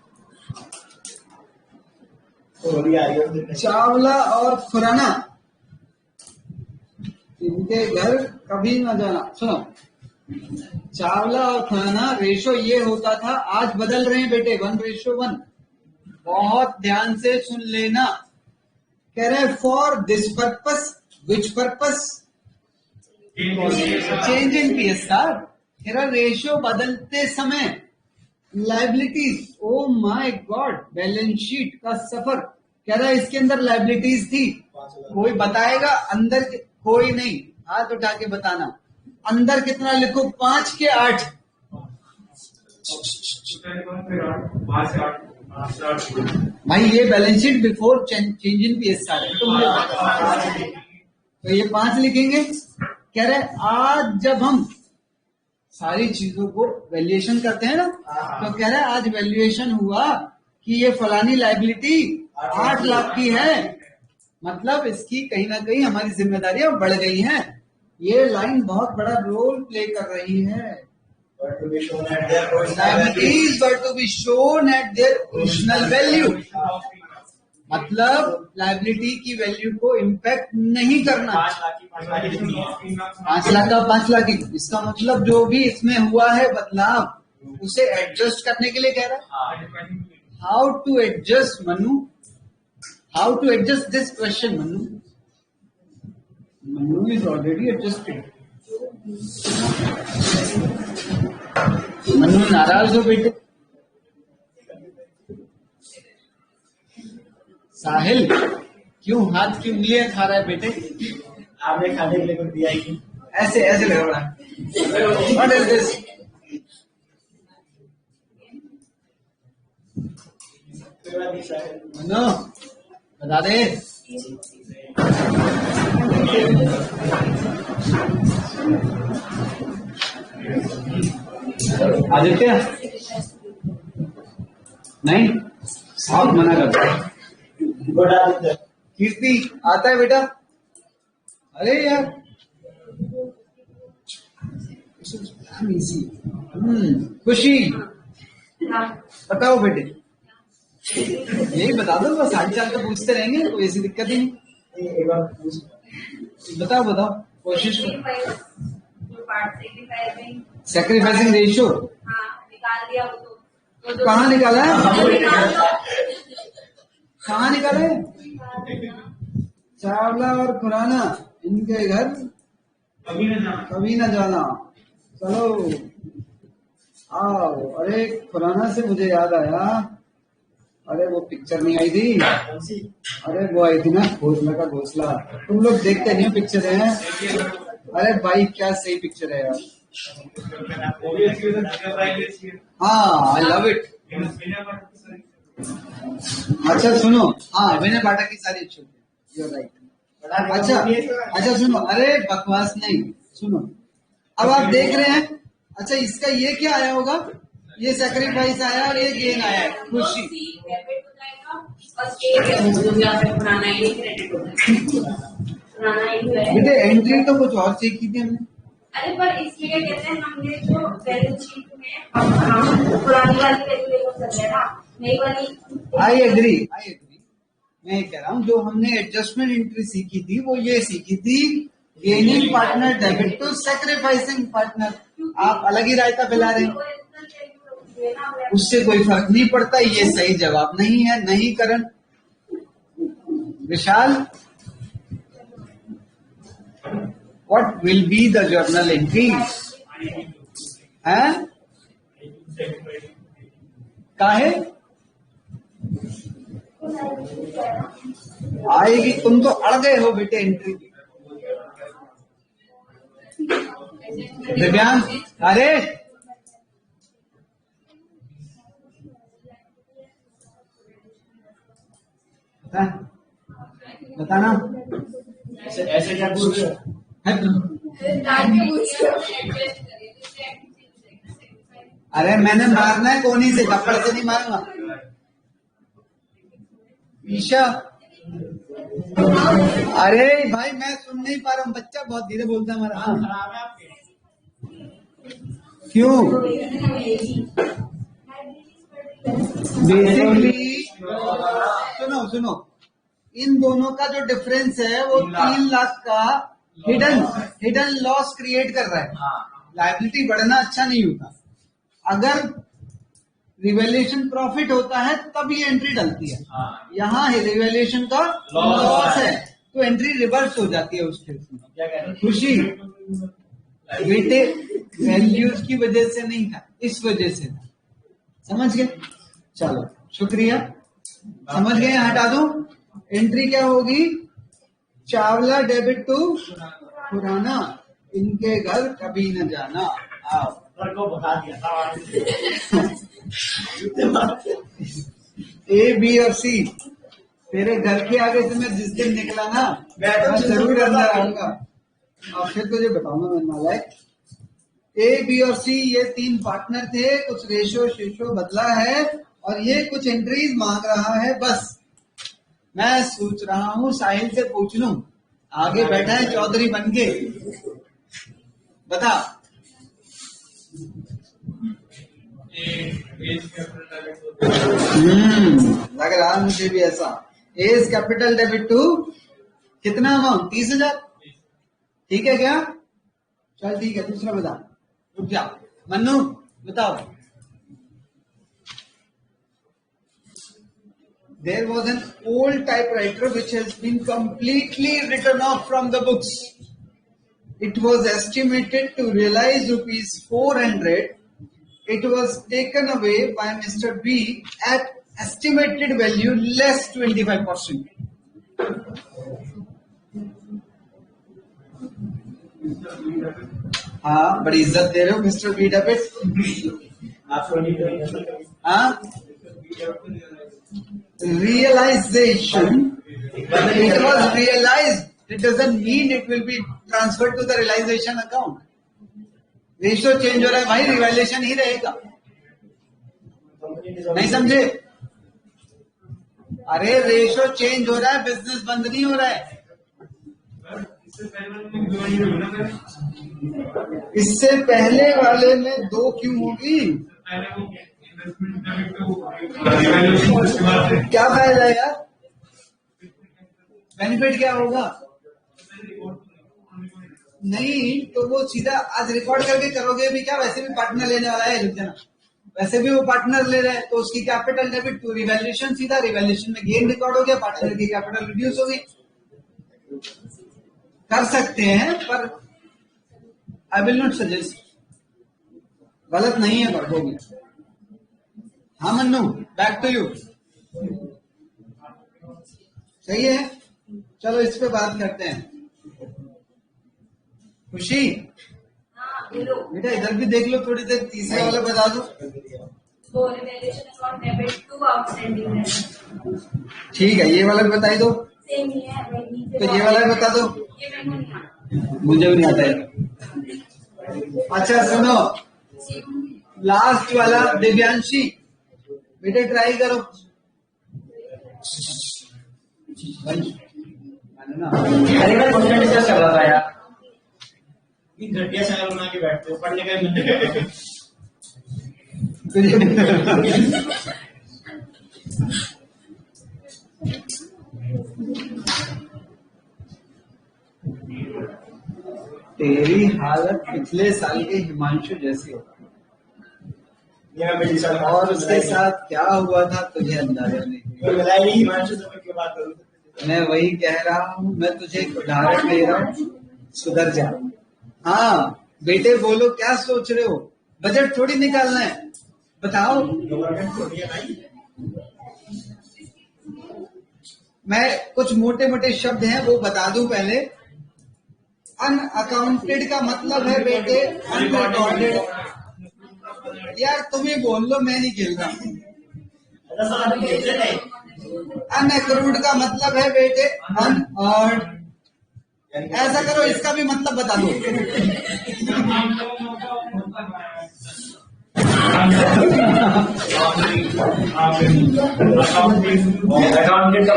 चावला और खुराना, इनके घर कभी ना जाना। सुनो, चावला और खुराना रेशो ये होता था, आज बदल रहे हैं बेटे 1:1। बहुत ध्यान से सुन लेना। कह रहे for this purpose, which purpose? Change in PSR। कह रहा रेशो बदलते समय liabilities, oh my God, balance sheet का सफर। कह रहा है इसके अंदर लाइबिलिटीज थी। कोई बताएगा अंदर? कोई नहीं, हाथ उठा के बताना। अंदर कितना लिखो? 5 के 8। भाई ये balance sheet before change in PSR है, तो मुझे तो ये 5 लिखेंगे। कह रहे आज जब हम सारी चीजों को वैल्यूएशन करते हैं ना, तो कह रहे आज वैल्यूएशन हुआ कि ये फलानी लाइबिलिटी 8 लाख की है, मतलब इसकी कहीं ना कहीं हमारी जिम्मेदारियां बढ़ गई हैं। ये लाइन बहुत बड़ा रोल प्ले कर रही है। Liabilities were to be shown at their original value, मतलब लाइबिलिटी की वैल्यू को इम्पैक्ट नहीं करना। 5 लाख का 5 लाख, इसका मतलब जो भी इसमें हुआ है बदलाव, उसे एडजस्ट करने के लिए कह रहा है। How to adjust Manu? How to adjust this question Manu? Manu is already adjusted. Manu नाराज हो बेटे? साहिल क्यों हाथ की उंगलियां खा रहा है बेटे? आपने खाने के लिए कुछ दिया ही? ऐसे ऐसे लग रहा है। What is this? मनु बता दे। आदित्य नहीं, साफ मना करता है। कीर्ति आता है बेटा? अरे यार खुशी बताओ बेटे। यही बता दो, बस हाल-चाल तो पूछते रहेंगे, कोई ऐसी दिक्कत ही नहीं। बताओ कोशिश करो। सैक्रिफाइसिंग रेशियो निकाल दिया वो तो कहाँ निकाला है? कहाँ निकाले? चावला और खुराना, इनके घर कभी न जाना। चलो आओ। अरे खुराना से मुझे याद आया, अरे वो पिक्चर नहीं आई थी? अरे वो आई थी ना, घोसला का घोसला। तुम लोग देखते नहीं हो पिक्चर है? अरे भाई क्या सही पिक्चर है यार। हाँ, आई लव इट। अच्छा सुनो, हाँ विनय पाठक की सारी अच्छी होती है, राइट। अच्छा सुनो, अरे बकवास नहीं, सुनो। अब आप देख रहे हैं, अच्छा इसका ये क्या आया होगा, ये सेक्रीफाइस आया और ये गेन आया है, खुशी। बेटे एंट्री तो कुछ और चेक की थी हमने। अरे पर इसमें क्या कहते हैं, हमने जो बैलेंस शीट में हम पुरानी वाली वैल्यू कर रहे हैं ना, नई वाली। I agree. मैं कह रहा हूँ जो हमने एडजस्टमेंट एंट्री सीखी थी वो ये सीखी थी, gaining partner debit to sacrificing partner. आप अलग ही रायता फैला रहे हैं, उससे कोई फर्क नहीं पड़ता। ये सही जवाब नहीं है, नहीं Karan. Vishal, what will be the journal entry? हैं? काहे आएगी? तुम तो अड़ गए हो बेटे एंट्री। दिव्यांग, अरे बताना ऐसे क्या पूछ रहे हो? अरे मैंने मारना है कोनी से, थप्पड़ से नहीं मारूंगा। ईशा, अरे भाई मैं सुन नहीं पा रहा हूँ, बच्चा बहुत धीरे बोलता है हमारा। खराब है आपके। क्यों? बेसिकली सुनो, इन दोनों का जो डिफरेंस है वो 3 लाख का हिडन लॉस क्रिएट कर रहा है। लायबिलिटी बढ़ना अच्छा नहीं होता। अगर रिवैल्यूएशन प्रॉफिट होता है तब ये एंट्री डलती है। यहाँ रिवैल्यूएशन का लॉस है तो एंट्री रिवर्स हो जाती है उस केस में। क्या कह रहे हैं? खुशी बेटे वैल्यूज की वजह से नहीं था, इस वजह से था। समझ गए? चलो शुक्रिया, समझ गए। हटा दो। एंट्री क्या होगी? चावला डेबिट टू खुराना, इनके घर कभी न जाना। आओ को बता दिया। ए बी और सी, तेरे घर के आगे से मैं जिस दिन निकला ना, मैं जरूर अंदर आऊंगा और फिर तुझे बताऊंगा मैं नालायक। ए बी और सी ये 3 पार्टनर थे, कुछ रेशो बदला है और ये कुछ एंट्रीज मांग रहा है। बस मैं सोच रहा हूँ साहिल से पूछ लूं, आगे बैठा है चौधरी बन के, बता। लग रहा है मुझे भी ऐसा। एज कैपिटल डेबिट टू कितना अमाउंट? 30,000। ठीक है क्या? चल ठीक है, दूसरा बता। रुक जा मन्नू, बताओ। There was an old typewriter which has been completely written off from the books. It was estimated to realize rupees 400. It was taken away by Mr. B at estimated value less 25%. हाँ, बड़ी इज्जत दे रहे हो मिस्टर बी डेबिट। आपको नहीं करेंगे। हाँ, realization, it was realized, it doesn't mean it will be transferred to the realization account. Ratio change हो रहा है भाई, रिवैल्यूएशन ही रहेगा। नहीं समझे? अरे रेशो चेंज हो रहा है, बिजनेस बंद नहीं हो रहा है। इससे पहले वाले में 2 क्यों होगी? क्या फायदा है यार? बेनिफिट क्या होगा? नहीं तो वो सीधा आज रिकॉर्ड करके करोगे भी क्या? वैसे भी पार्टनर लेने वाला है, रुक जाना। वैसे भी वो पार्टनर ले रहे हैं तो उसकी कैपिटल डेबिट टू रिवैल्यूएशन, सीधा रिवैल्यूएशन में गेन रिकॉर्ड हो गया, पार्टनर की कैपिटल रिड्यूस हो गई। कर सकते हैं पर आई विल नॉट सजेस्ट। गलत नहीं है पर हो गया। हाँ मन्नू, बैक टू यू। सही है, चलो इस पे बात करते हैं। खुशी बेटा इधर भी देख लो थोड़ी देर, तीसरे वाला बता दो। ठीक है, ये वाला भी बताई दो। सेम ही है वही। तो ये वाला भी बता दो। ये मेरे को नहीं आता। मुझे भी नहीं आता है। अच्छा सुनो, लास्ट वाला दिव्यांशी, बेटे ट्राई करो। अरे मैं क्वेश्चन डिस्कस कर रहा था यार। ये घटिया चैनल बना के बैठते हो, पढ़ने का ही मिलने। तेरी हालत पिछले साल के हिमांशु जैसी होगी, और उसके साथ क्या हुआ था तुझे अंदाजा नहीं। मैं वही कह रहा हूँ, मैं तुझे एक उदाहरण दे रहा हूँ, सुधर जा। हाँ बेटे बोलो, क्या सोच रहे हो? बजट थोड़ी निकालना है, बताओ। मैं कुछ मोटे मोटे शब्द हैं वो बता दूं पहले। अनअकाउंटेड का मतलब है बेटे अनरिकॉर्डेड। यार तुम ही बोल लो, मैं नहीं खेल रहा। अनअक्रूड का मतलब है बेटे अनअर्न्ड। ऐसा करो, इसका भी मतलब बता दो।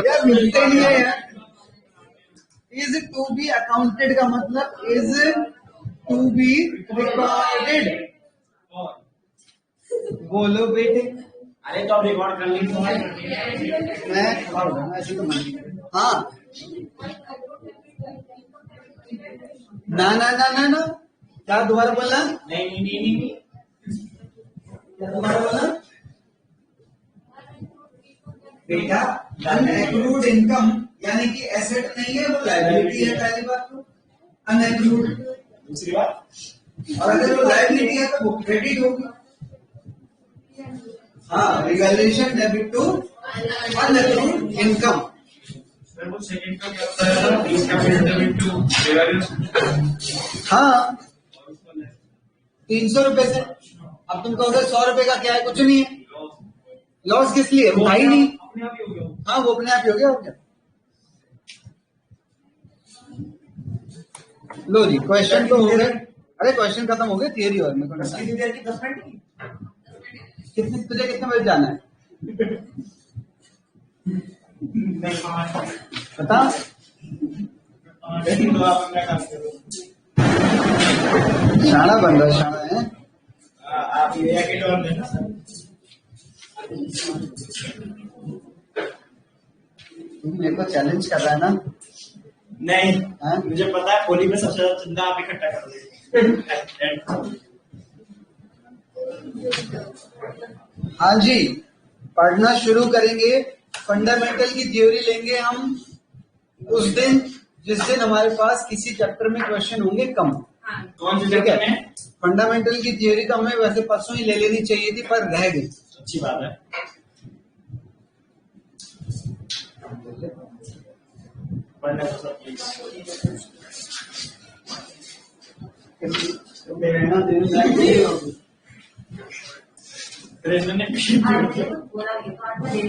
यार मिलते नहीं है यार। इज टू बी अकाउंटेड का मतलब इज टू बी रिकॉर्डेड। बोलो बेटे। अरे तो अब रिकॉर्ड कर ली तो मैं ऐसे तो मान। हाँ ना ना ना ना ना, क्या दोबारा बोलना? नहीं। क्या दोबारा बोलना बेटा? अनएक्रूड इनकम यानी कि एसेट नहीं है, वो लायबिलिटी है। पहली बात तो अनएक्रूड। दूसरी बात, और अगर वो लायबिलिटी है तो वो क्रेडिट होगी। हाँ, revaluation debit to unaccrued income. Second का क्या होता है? इसका डेबिट टू रिवैल्यूएशन। हाँ 300 रुपए से। अब तुम कहोगे 100 रुपए का क्या है? कुछ नहीं है। लॉस किस लिए? वो भाई नहीं। अपने आप ही हो गया। हाँ वो अपने आप ही हो गया। हो गया। लो जी, क्वेश्चन तो हो गए। अरे क्वेश्चन खत्म हो गए, थियरी और मेरे को कितनी देर की 10 मिनट की? तुझे कितने बजे जाना है? बता। शाना बन रहा है, शाना है। आप ये जैकेट और देना सर। तुम मेरे को चैलेंज कर रहा है ना? नहीं हाँ? मुझे पता है, होली में सबसे ज्यादा चंदा आप इकट्ठा कर देंगे। हाँ जी, पढ़ना शुरू करेंगे। फंडामेंटल की थ्योरी लेंगे हम उस दिन जिस दिन हमारे पास किसी चैप्टर में क्वेश्चन होंगे कम। कौन सी ठीक जगह है? में? फंडामेंटल की थ्योरी तो हमें वैसे परसों ही ले लेनी चाहिए थी, पर रह गई। अच्छी बात है। पढ़ने को सब प्लीज। ट्रेनर ने पीछे पूरा ये तो आता है,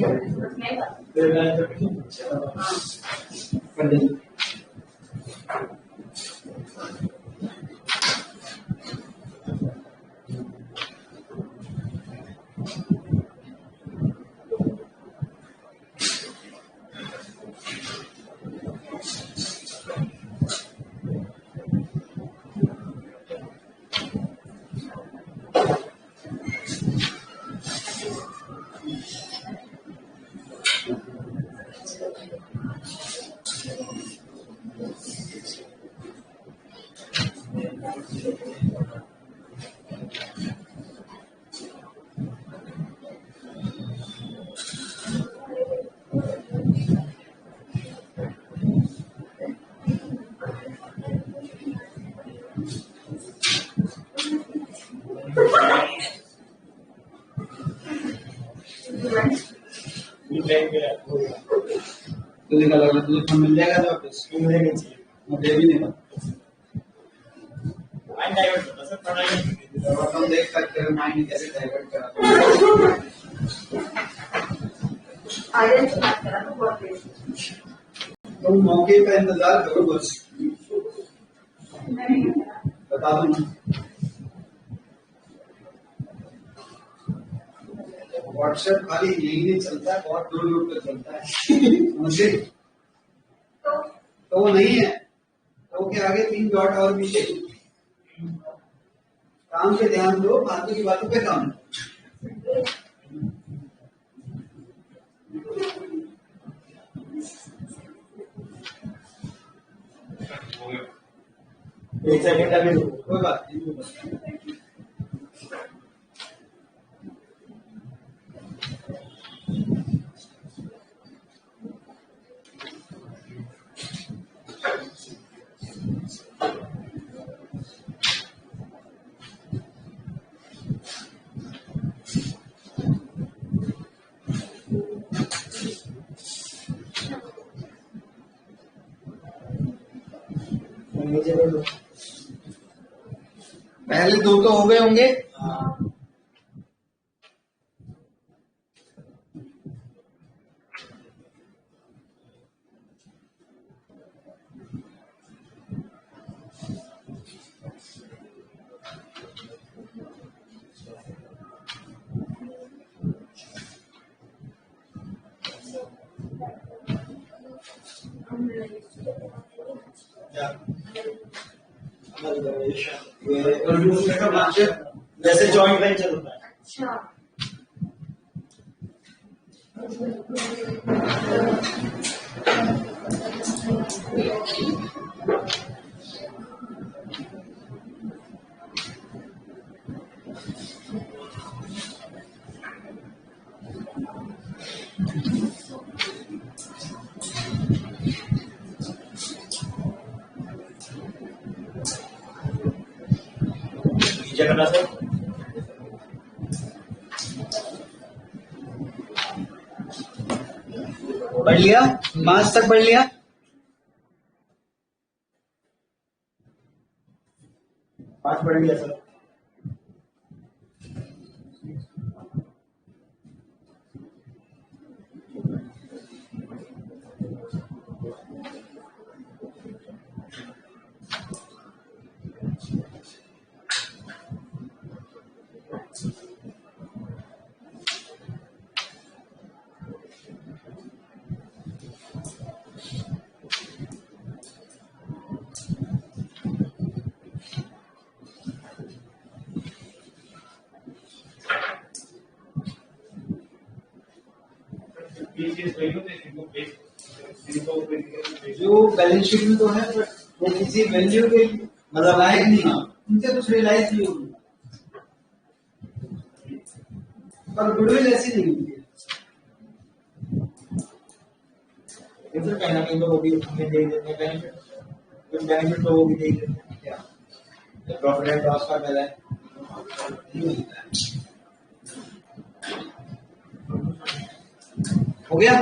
तुझे क्या लग रहा है तुझे फोन मिल जाएगा वापस? मुझे भी नहीं पता। हम देख सकते हैं माइंड कैसे डाइवर्ट करा। आगे से बात करा तो बहुत तो मौके का इंतजार करो बस, बता दो ना। व्हाट्सएप खाली यही नहीं चलता है, बहुत दूर दूर तक चलता है मुझे। तो वो नहीं है, तो के आगे 3 डॉट और भी है। काम पे ध्यान दो, फालतू की बातों पे काम। एक सेकंड अभी रुको। कोई बात नहीं। पहले 2 तो हो गए होंगे। जैसे जॉइंट वेंचर होता है। अच्छा। नीचे करना सर। पढ़ लिया, 5 तक पढ़ लिया। पांच पढ़ लिया सर। जो बैलेंस शीट में तो है, बट वो किसी वैल्यू के मतलब लायक नहीं है, उनसे कुछ रियलाइज नहीं होगी। पर गुडविल ऐसी नहीं होती है। फिर कहीं ना कहीं तो वो भी हमें दे देते हैं बेनिफिट, बेनिफिट तो वो भी दे देते हैं। क्या प्रॉफिट एंड लॉस का पहला है हो गया।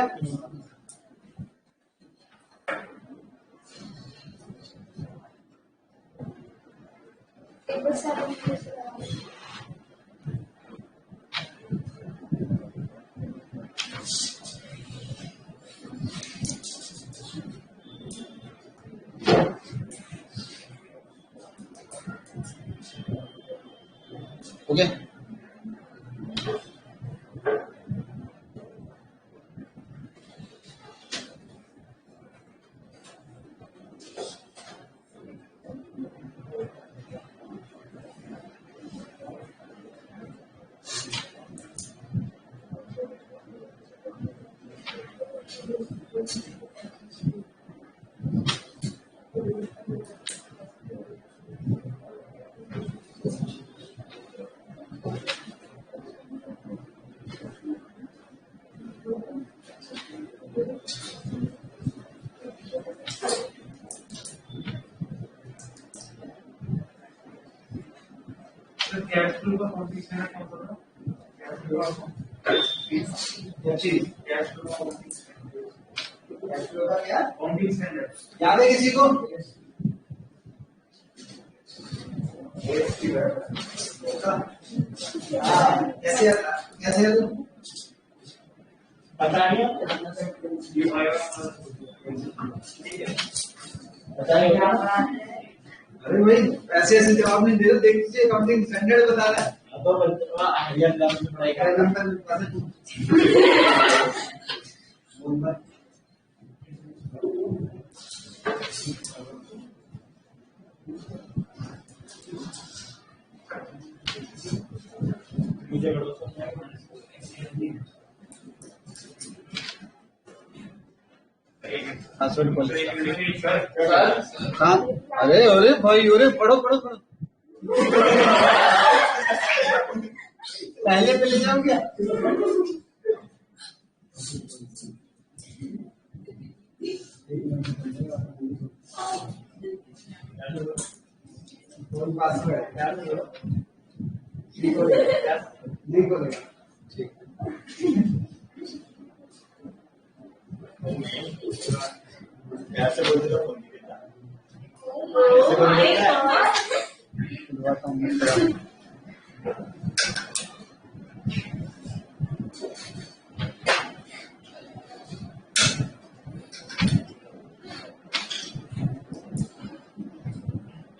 हो गया। कैश फ्लो का कॉम्पिटिशन कौन सा था? कैश फ्लो क्या चीज? कैश फ्लो का क्या कॉम्पिटिशन याद है किसी को? कैसे कैसे पता नहीं बताइए क्या? अरे भाई ऐसे ऐसे जवाब नहीं दे रहे, देख लीजिए अकाउंटिंग स्टैंडर्ड बता रहा है। तो हायर क्लास में पढ़ाई कर रहा मुझे हाँ अरे अरे भाई अरे पढ़ो पढ़ो पढ़ो पहले पे ले जाओ क्या? कैसे बोलते हो?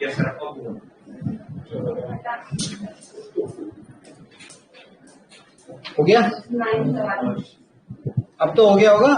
Yes, sir. हो गया? अब तो हो गया होगा।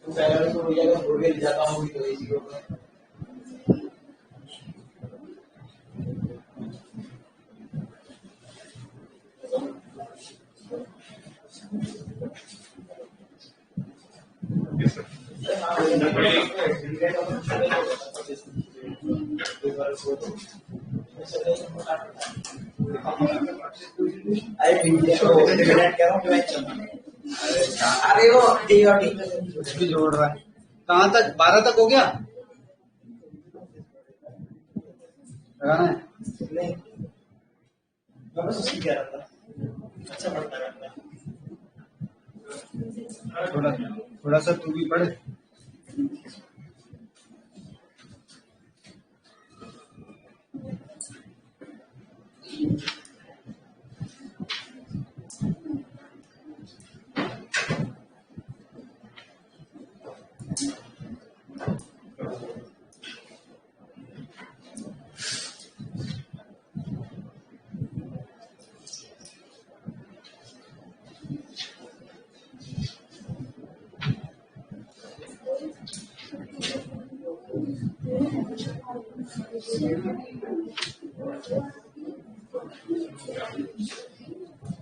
पहले तो भैया का भूल गया जाता हूँ तो इसी को Yes, sir. अरे वो DOT कुछ भी जोड़ रहा है। कहाँ तक? 12 तक हो गया? लगाना है? नहीं मैं बस उसी कह रहा था अच्छा पढ़ता रहता थोड़ा सा तू भी पढ़।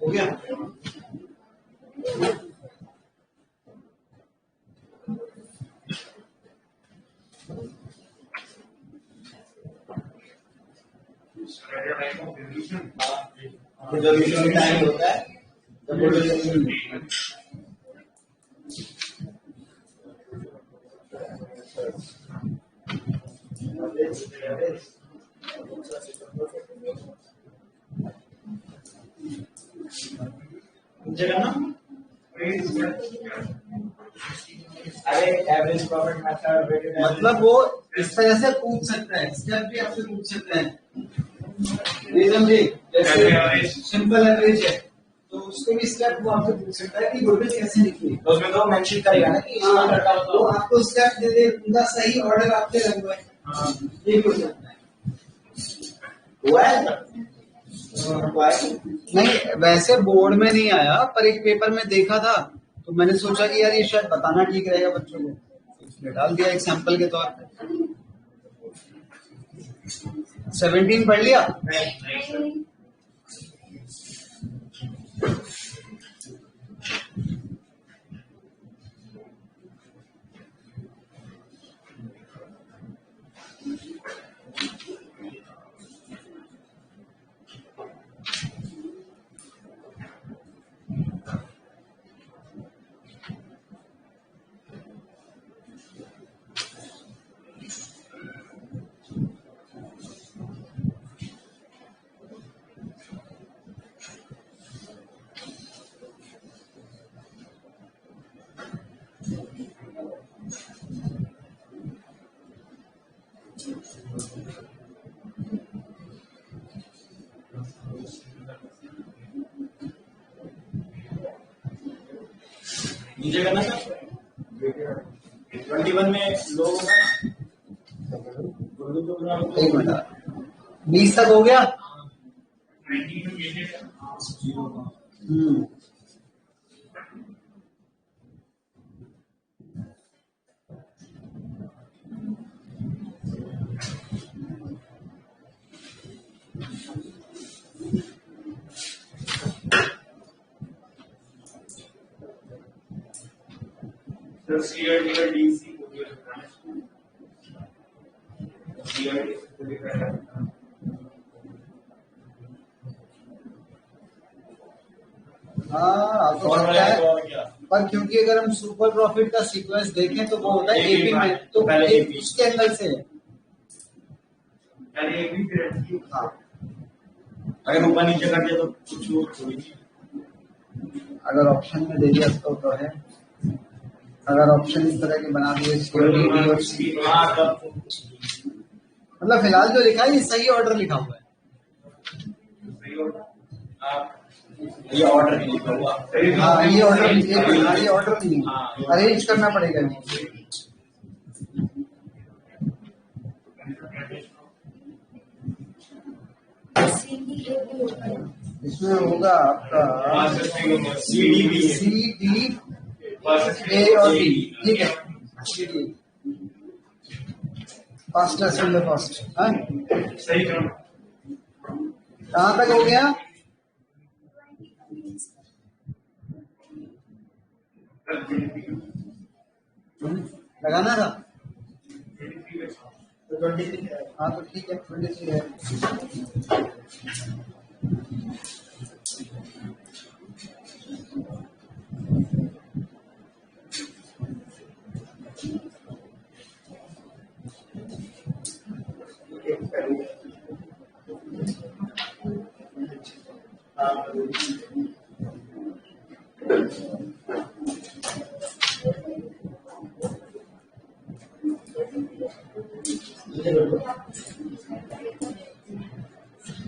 हो गया? रिजोल्यूशन टाइम होता है तो जगह ना अरे एवरेज प्रॉफिट मेथड मतलब वो इस तरह से पूछ सकता है, स्टेप भी आपसे पूछ सकता है। रीजन जी जैसे सिंपल एवरेज है तो उसको भी स्टेप वो आपसे पूछ सकता है कि गुडविल कैसे निकली। तो उसमें तो मेंशन करेगा ना कि तो आपको स्टेप दे दे, उनका सही ऑर्डर आपके लगवाए। ये हो सकता है। हुआ है नहीं वैसे बोर्ड में नहीं आया, पर एक पेपर में देखा था तो मैंने सोचा कि यार ये शायद बताना ठीक रहेगा बच्चों को, इसलिए डाल दिया एक सैंपल के तौर पे। 17 पढ़ लिया? नीचे करना सर 21 में लो होगा। एक मिनट, 20 तक हो गया। 19 में ये है। सर CRD और DC को भी रखना है। CRD को भी रखना है। हाँ हो और सकता है, और क्या पर क्योंकि अगर हम सुपर प्रॉफिट का सीक्वेंस देखें तो वो होता है AP एपी में, तो पहले एक AP उसके एंगल से है। यानी एक भी फिर हाँ, अगर ऊपर नीचे कर दिया तो कुछ और थोड़ी सी अगर ऑप्शन में दे दिया तो है। अगर ऑप्शन इस तरह के बना दिए COD, D और C, हाँ तब मतलब फिलहाल जो लिखा है ये सही ऑर्डर लिखा हुआ है। आप ये ऑर्डर नहीं लिखा हुआ हाँ ये ऑर्डर ये ऑर्डर नहीं है, अरेंज करना पड़ेगा ये। इसमें होगा आपका CDB CD, A और D, ठीक है। CD फास्टर सिंगल फास्ट, सही करो। कहाँ तक हो गया? लगाना था तो 23 है। हाँ तो ठीक है, 23 है।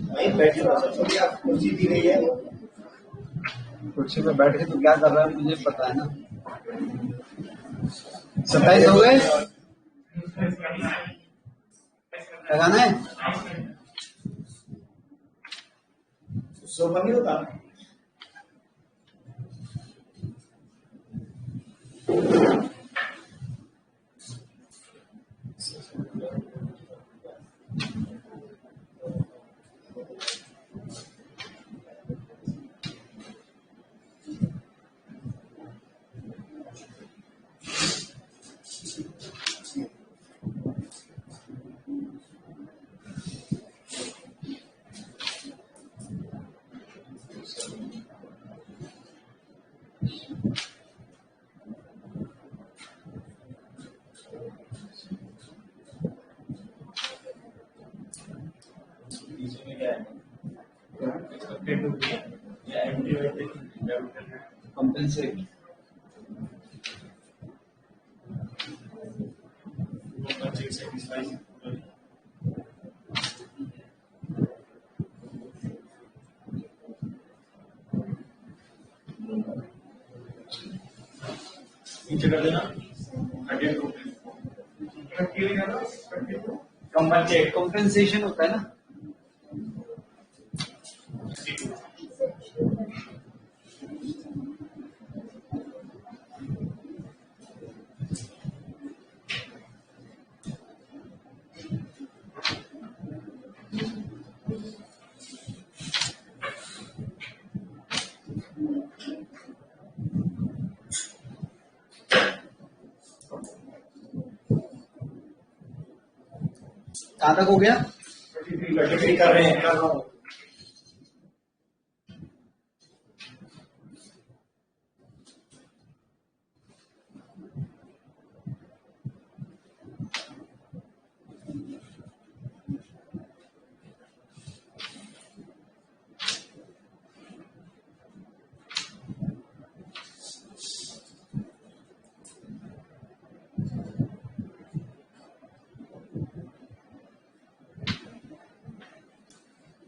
भाई बैठे हो सब थोड़ी आप कुर्सी दी गई है कुर्सी पे बैठ के तो क्या कर रहा है मुझे पता है ना। 27 हो गए, लगाना है। सोफा नहीं होता कंपेंसेट नीचे कर देना कंपेंसेशन होता है ना। कहाँ तक हो गया? कर रहे हैं कर रहा हूँ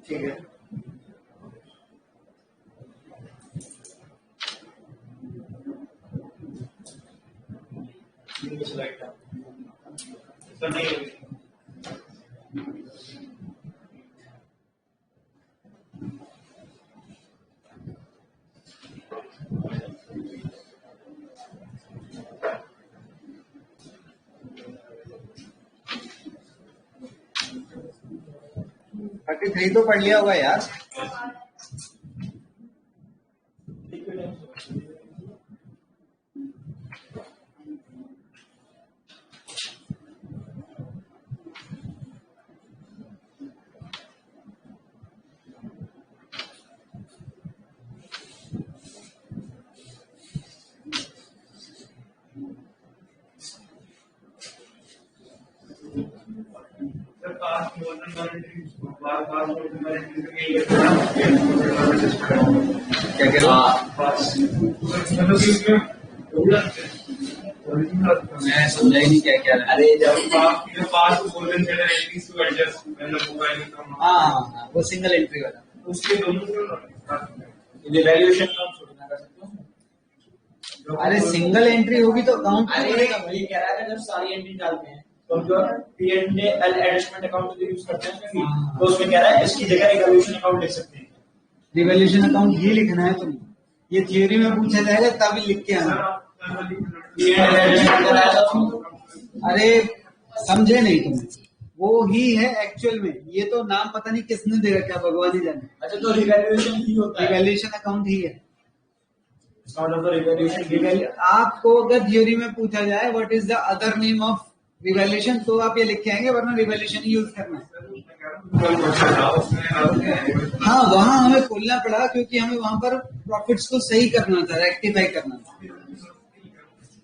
ठीक है सर नहीं होगी। थर्टी थ्री तो पढ़ लिया होगा यार। क्या कह रहे हो? मैं समझा ही नहीं क्या क्या। अरे जब हाँ वो सिंगल एंट्री वाला उसके दोनों वैल्यूएशन कम छोड़ना कर सकते हो। अरे सिंगल एंट्री होगी तो अकाउंट अरे वही कह रहा है जब सारी एंट्री डालते हैं तो जो P&L एडजस्टमेंट अकाउंट जो यूज करते हैं तो उसमें कह रहा है इसकी जगह रिवॉल्यूशन अकाउंट लिख सकते हैं। रिवॉल्यूशन अकाउंट ही लिखना है तुम, ये थियोरी में पूछा जाएगा तब लिख के आना। अरे समझे नहीं तुम, वो ही है एक्चुअल में, ये तो नाम पता नहीं किसने दे रखा है, भगवान ही जाने। अच्छा तो रिवॉल्यूशन ही होता है, रिवॉल्यूशन अकाउंट ही है। रिवॉल्यूशन आपको अगर थ्योरी में पूछा जाए what is the other name of revolution तो आप ये लिख के आएंगे, वरना रिवॉल्यूशन ही यूज करना है। हाँ वहाँ हमें खोलना पड़ा क्योंकि हमें वहाँ पर प्रॉफिट्स को सही करना था, रेक्टिफाई करना था।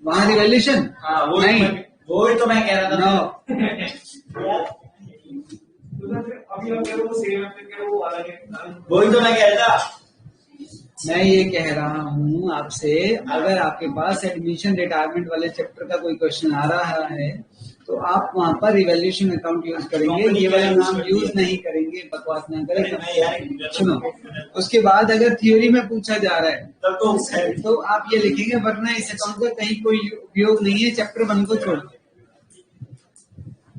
वहाँ रिवॉल्यूशन हाँ वो नहीं, वो ही तो मैं कह रहा था। नो वही तो मैं कह रहा था। मैं ये कह रहा हूँ आपसे, अगर आपके पास एडमिशन रिटायरमेंट वाले चैप्टर का कोई क्वेश्चन आ रहा है तो आप वहाँ पर रिवॉल्यूशन अकाउंट यूज करेंगे, ये वाला नाम यूज नहीं करेंगे, बकवास ना करें। सुनो, उसके बाद अगर थ्योरी में पूछा जा रहा है तो आप ये लिखेंगे, वरना इस अकाउंट का कहीं कोई उपयोग नहीं है, चैप्टर 1 को छोड़।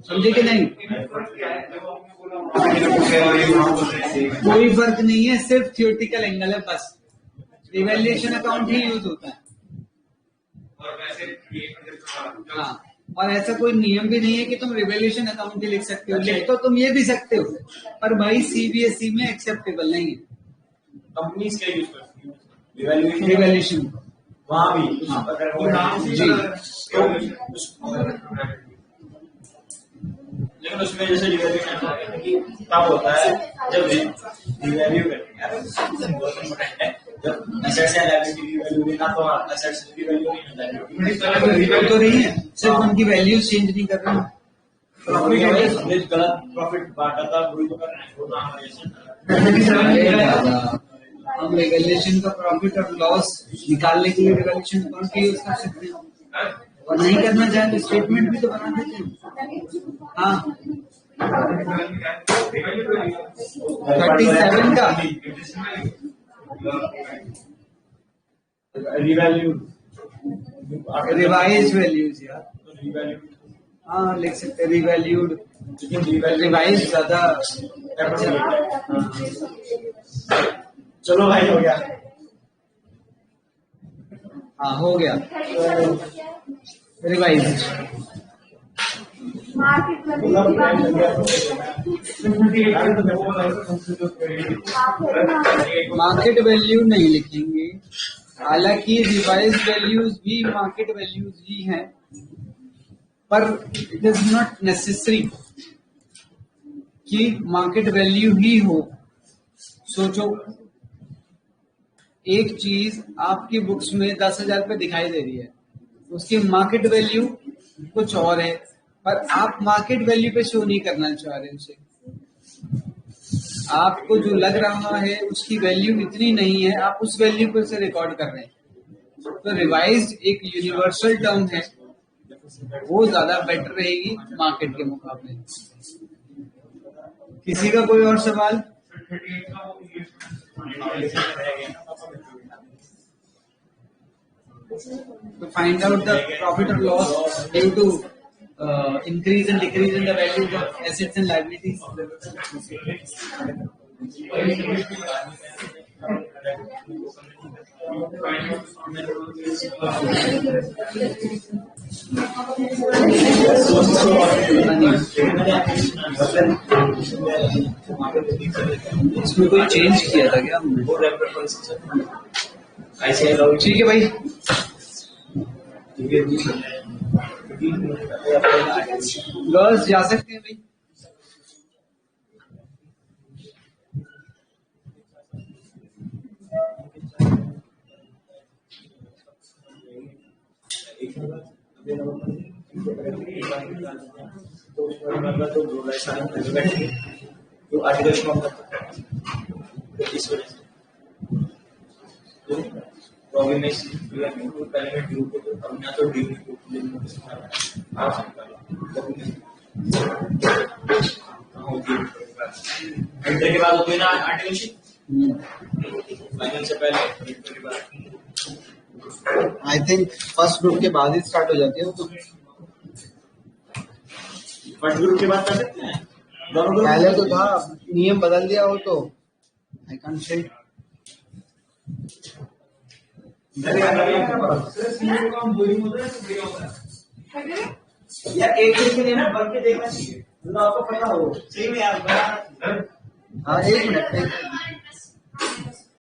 समझे कि नहीं? कोई फर्क नहीं है, सिर्फ थियोरेटिकल एंगल है बस। रिवैल्यूएशन अकाउंट ही यूज होता है। हाँ, और ऐसा कोई नियम भी नहीं है कि तुम रिवैल्यूएशन अकाउंट ही लिख सकते हो, लिख तो तुम ये भी सकते हो, पर भाई सीबीएसई में एक्सेप्टेबल नहीं है। कंपनीज क्या यूज करती है रिवैल्यूएशन वहाँ भी जी। लेकिन उसमें जैसे रिवैल्यूएशन तब होता है जब रिवैल्यू करते हैं, जब एसेट्स या लायबिलिटी की वैल्यू ना तो एसेट्स की वैल्यू नहीं तो नहीं है, सिर्फ उनकी वैल्यू चेंज नहीं कर रहे हैं। गलत प्रॉफिट बांटा था वही तो कर रहे हैं, वो ना हम रिवैल्यूएशन का प्रॉफिट और लॉस निकालने के लिए रिवैल्यूएशन अकाउंट का यूज कर सकते हैं, और नहीं करना चाहे तो स्टेटमेंट भी तो बना देते हैं। हाँ 37 का रिवाइज वैल्यूज यार, हाँ लिख सकते हैं रिवैल्यूड, रिवाइज ज्यादा। चलो भाई हो गया। हाँ हो गया रिवाइज। मार्केट वैल्यू नहीं लिखेंगे, हालांकि रिवाइज वैल्यूज भी मार्केट वैल्यूज ही हैं, पर इट इज नॉट नेसेसरी कि मार्केट वैल्यू ही हो। सोचो, एक चीज आपकी बुक्स में 10,000 पे दिखाई दे रही है, उसकी मार्केट वैल्यू कुछ और है, पर आप मार्केट वैल्यू पे शो नहीं करना चाह रहे उसे। आपको जो लग रहा है उसकी वैल्यू इतनी नहीं है, आप उस वैल्यू पे से रिकॉर्ड कर रहे हैं। तो रिवाइज्ड एक यूनिवर्सल टर्म है, वो ज्यादा बेटर रहेगी मार्केट के मुकाबले। किसी का कोई और सवाल? to find out the profit or loss due to increase and decrease in the values of assets and liabilities. इसमें कोई चेंज किया था क्या हमने? ठीक है भाई, गर्ल्स जा सकते हैं भाई। तो आर्टिकल इस वजह से प्रॉब्लम है पहले में ड्यू को अब ना तो ड्यू को आ सकता है एंटर के बाद होती है ना आर्टिकल शीट फाइनल से पहले एंटर के बाद आई थिंक फर्स्ट ग्रुप के बाद ही स्टार्ट हो जाती है वो। तो फर्स्ट ग्रुप के बाद कर सकते हैं, दोनों ग्रुप पहले तो था, नियम बदल दिया हो तो आई कैन से या एक दिन के लिए ना बन के देखना चाहिए, आपको पता हो सही में यार। हाँ, एक मिनट